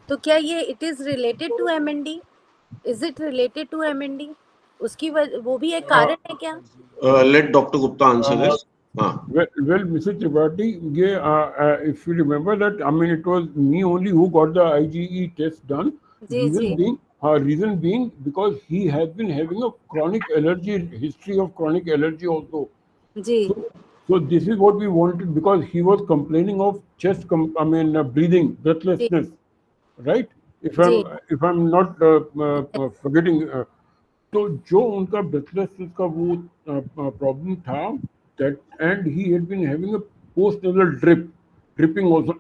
तो क्या ये it is related to MND? Is it related to MND? उसकी वो भी एक कारण है क्या? Let doctor Gupta answer this. well, Mrs. Tripathi, if you remember that, I mean, it was me only who got the IgE test done. जी जी Reason being because he has been having a chronic allergy, history of chronic allergy also. जी So this is what we wanted, because he was complaining of chest, breathing, breathlessness, right? जी If I'm not forgetting, तो जो उनका breathlessness का वो problem था, that and he had been having a post-nasal dripping also.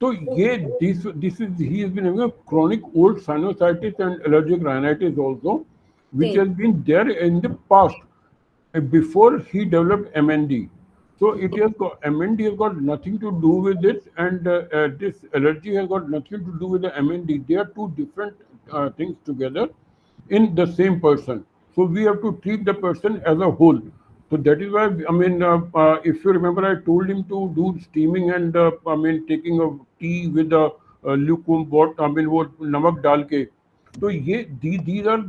तो ये this is he has been having a chronic old sinusitis and allergic rhinitis also, which ji has been there in the past before he developed MND. So it has got, MND has got nothing to do with it, and this allergy has got nothing to do with the MND. They are two different things together in the same person. So we have to treat the person as a whole. So that is why, I mean, if you remember, I told him to do steaming and taking a tea with a lukewarm water. I mean, वो नमक डाल के. So these are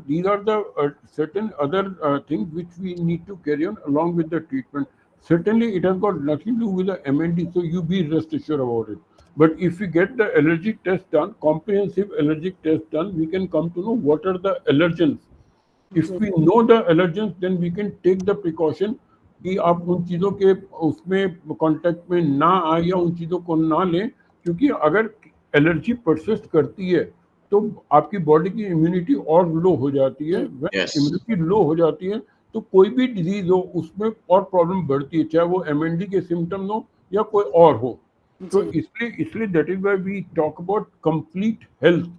the certain other things which we need to carry on along with the treatment. Certainly, it has got nothing to do with the MND, so you be rest assured about it. But if we get the allergic test done, comprehensive allergic test done, we can come to know what are the allergens. If we know the allergens, then we can take the precaution कि आप उन चीज़ों के उसमें contact में ना आए या उन चीज़ों को ना लें, क्योंकि अगर एलर्जी परसिस्ट करती है तो आपकी बॉडी की इम्यूनिटी और लो हो जाती है। Yes. इम्यूनिटी लो हो जाती है तो कोई भी डिजीज हो उसमें और प्रॉब्लम बढ़ती है, चाहे वो MND के सिम्टम्स हो या कोई और हो। तो इसलिए that is why we talk about complete health.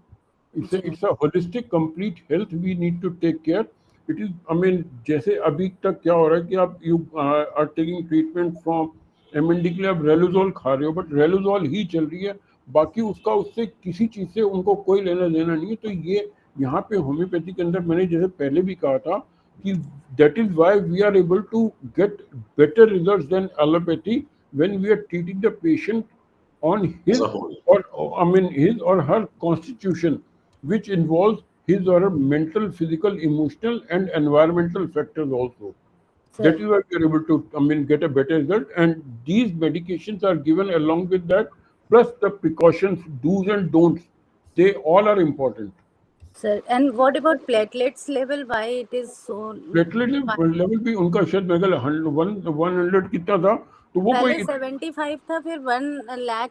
It's a holistic complete health we need to take care. It is, I mean, जैसे अभी तक क्या हो रहा है कि आप you are taking treatment from MND के लिए आप रेलोजोल खा रहे हो, बट रेलोजोल ही चल रही है, बाकी उसका उससे किसी चीज से उनको कोई लेना देना नहीं है. तो ये यहाँ पे होम्योपैथी के अंदर मैंने जैसे पहले भी कहा था कि that is why we are able to get better results than allopathy when we are treating the patient on his As a whole. his or her constitution, which involves his or her mental, physical, emotional, and environmental factors also. That is why we are able to, get a better result. And these medications are given along with that, plus the precautions, do's and don'ts. They all are important. Sir, and what about platelets level? Why it is so? Platelet level भी उनका शायद मेरे ख्याल 100 कितना था, तो वो पहले कोई 75 था, फिर 1 लाख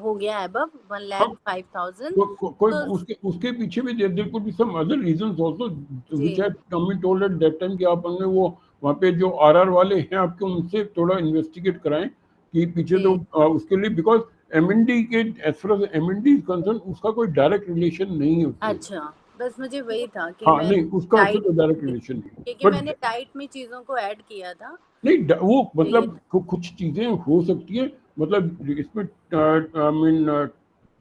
हो गया अबव 1,05,000. कोई उसके पीछे भी there could be some other reasons also which I coming told at that time कि आप हमने वो वहाँ पे जो आरआर वाले हैं आपके उनसे थोड़ा इन्वेस्टिगेट कराएं कि पीछे तो उसके लिए, बिकॉज एमएनडी के as far as MND is concern उसका कोई डायरेक्ट रिलेशन नहीं है उससे। अच्छा, बस मुझे वही था कि हाँ मैं नहीं, उसका उससे डाइट तो डायरेक्ट रिलेशन नहीं, क्योंकि मैंने डाइट में चीजों को ऐड किया था. नहीं वो मतलब कुछ चीजें हो सकती है, मतलब इसमें I mean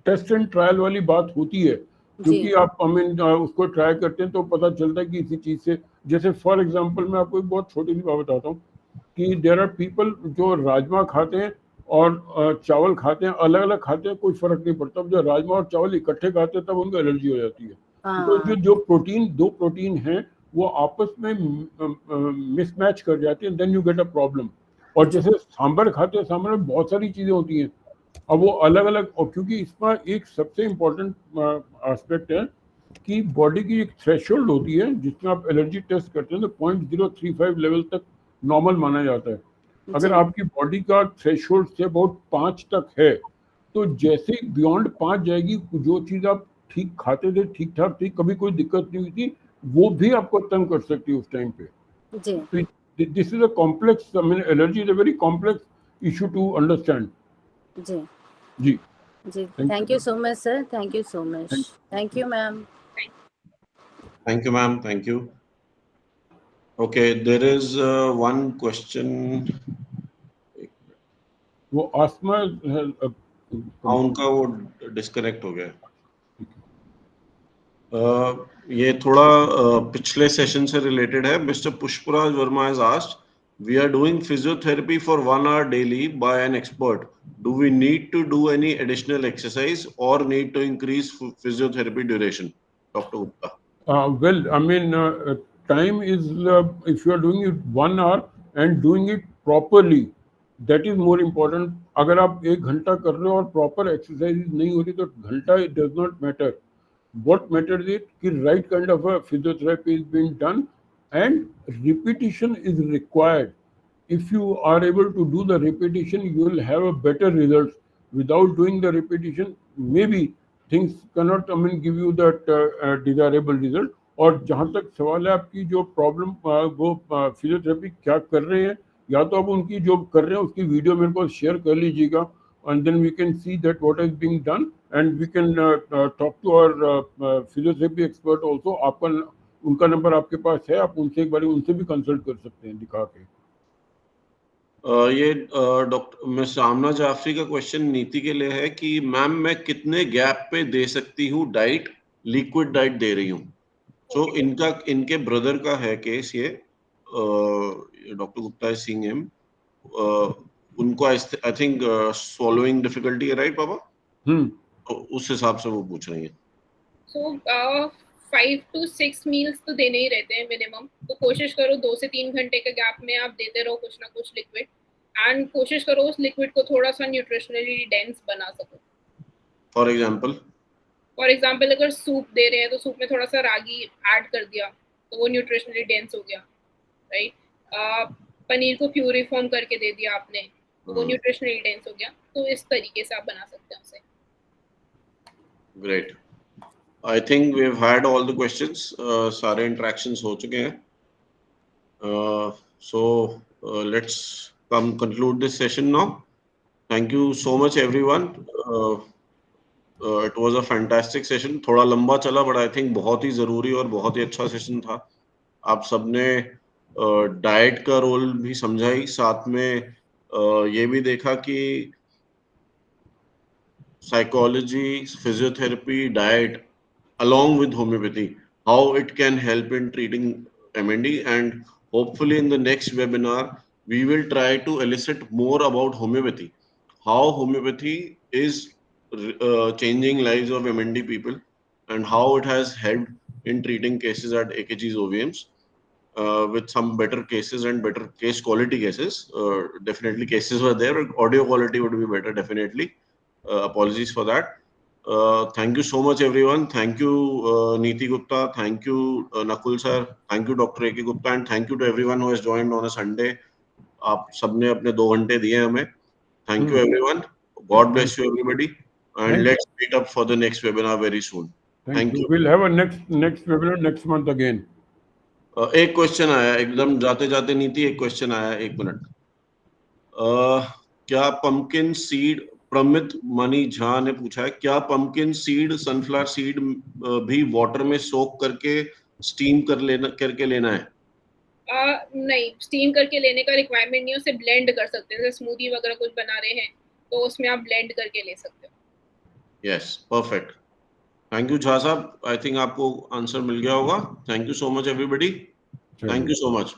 test and trial वाली बात होती है, क्योंकि आप उसको ट्राई करते हैं तो पता चलता है कि इसी चीज से, जैसे फॉर एग्जांपल मैं आपको एक बहुत छोटी सी बात बताता हूँ कि देयर आर पीपल जो राजमा खाते हैं और चावल खाते हैं, अलग अलग खाते हैं, कोई फर्क नहीं पड़ता। जब राजमा और चावल इकट्ठे खाते हैं तब उनको एलर्जी हो जाती है। तो जो दो प्रोटीन हैं वो आपस में मिसमैच कर जाती है, then you get a problem. और जैसे सांभर खाते हैं, सांभर में बहुत सारी चीजें होती हैं, अब वो अलग अलग, और क्योंकि इसका एक सबसे इम्पोर्टेंट एस्पेक्ट है कि बॉडी की एक थ्रेशोल्ड होती है जिसमें आप एलर्जी टेस्ट करते हैं तो 0.035 लेवल तक नॉर्मल माना जाता है। अगर आपकी बॉडी का थ्रेशोल्ड से अबाउट 5 तक है तो जैसे ही बियॉन्ड 5 जाएगी, जो चीज़ आप ठीक खाते थे, ठीक ठाक थी, कभी कोई दिक्कत नहीं हुई थी, वो भी आपको तंग कर सकती है उस टाइम पे। जी, this is a complex, I mean allergy is a very complex issue to understand. जी, जी जी. Thank you so much sir. Thank you so much. Thank you ma'am. Thank you, ma'am. Thank you. Okay, there is one question. वो आसमा हाँ, उनका वो disconnect हो गया। ये थोड़ा पिछले सेशन से रिलेटेड है। Mister Pushpraj Verma has asked, we are doing physiotherapy for 1 hour daily by an expert. Do we need to do any additional exercise or need to increase physiotherapy duration? Dr. Gupta. Well, I mean, time is, if you are doing it 1 hour and doing it properly, that is more important. अगर आप 1 घंटा कर रहे हो और proper exercise नहीं हो रही तो घंटा it does not matter. What matters is कि right kind of a physiotherapy is being done and repetition is required. If you are able to do the repetition, you will have a better result. Without doing the repetition, maybe things cannot, I mean, give you that desirable result. और जहाँ तक सवाल है आपकी जो problem, वो physiotherapy क्या कर रहे हैं, या तो आप उनकी जो कर रहे हैं उसकी वीडियो मेरे को शेयर कर लीजिएगा, and then we can see that what is being done and we can talk to our physiotherapy expert also. आपका उनका नंबर आपके पास है, आप उनसे एक बार उनसे भी कंसल्ट कर सकते हैं दिखा के। ये डॉक्टर मिस आमना जाफरी का क्वेश्चन नीति के लिए है कि मैम मैं कितने गैप पे दे सकती हूँ डाइट, लिक्विड डाइट दे रही हूँ। सो इनके ब्रदर का है केस ये, doctor Gupta is seeing him, उनको आई थिंक swallowing डिफिकल्टी है, राइट पापा? तो उस हिसाब से वो पूछ रही है। सो 5 to 6 मील्स तो देने ही रहते हैं मिनिमम, तो कोशिश करो 2 से 3 घंटे के गैप में आप देते रहो कुछ ना कुछ लिक्विड, एंड कोशिश करो उस लिक्विड को थोड़ा सा न्यूट्रिशनली डेंस बना सको। फॉर एग्जांपल अगर सूप दे रहे हैं तो सूप में थोड़ा सा रागी ऐड कर दिया तो वो न्यूट्रिशनली डेंस हो गया, राइट? पनीर को प्यूरी फॉर्म करके दे दिया आपने तो वो न्यूट्रिशनली डेंस हो गया। तो इस तरीके से आप बना सकते हैं उसे। Great, I think we have had all the questions, सारे इंटरेक्शंस हो चुके हैं। So let's come conclude this session now. Thank you so much everyone. It was a fantastic session, थोड़ा लंबा चला बट आई थिंक बहुत ही जरूरी और बहुत ही अच्छा सेशन था। आप सबने डाइट का रोल भी समझाई, साथ में ये भी देखा कि psychology, physiotherapy, diet, along with homeopathy, how it can help in treating MND. And hopefully in the next webinar, we will try to elicit more about homeopathy, how homeopathy is changing lives of MND people and how it has helped in treating cases at AKG's OVMs. with some better cases and better case quality cases. Definitely cases were there. Audio quality would be better, definitely. Apologies for that. Thank you so much, everyone. Thank you, Neeti Gupta. Thank you, Nakul sir. Thank you, Dr. A.K. Gupta. And thank you to everyone who has joined on a Sunday. आप सबने अपने 2 घंटे दिए हमें. Thank you, everyone. God bless you, everybody. And let's meet up for the next webinar very soon. Thank you. We'll have a next webinar next month again. एक question आया एकदम जाते जाते नीति, एक क्वेश्चन आया, 1 मिनट. क्या पंपकिन सीड, प्रमित money Jha ने पूछा है, क्या पंपकिन सीड, सनफ्लावर सीड भी वाटर में सोक करके स्टीम करके लेना है? नहीं, स्टीम करके लेने का रिक्वायरमेंट नहीं है, उसे ब्लेंड कर सकते हैं. जैसे स्मूदी वगैरह कुछ बना रहे हैं तो उसमें आप ब्लेंड करके ले सकते हो. Yes, perfect. Thank you Jha साहब. आई थिंक आपको आंसर मिल गया होगा. Thank you so much everybody. Thank you so much.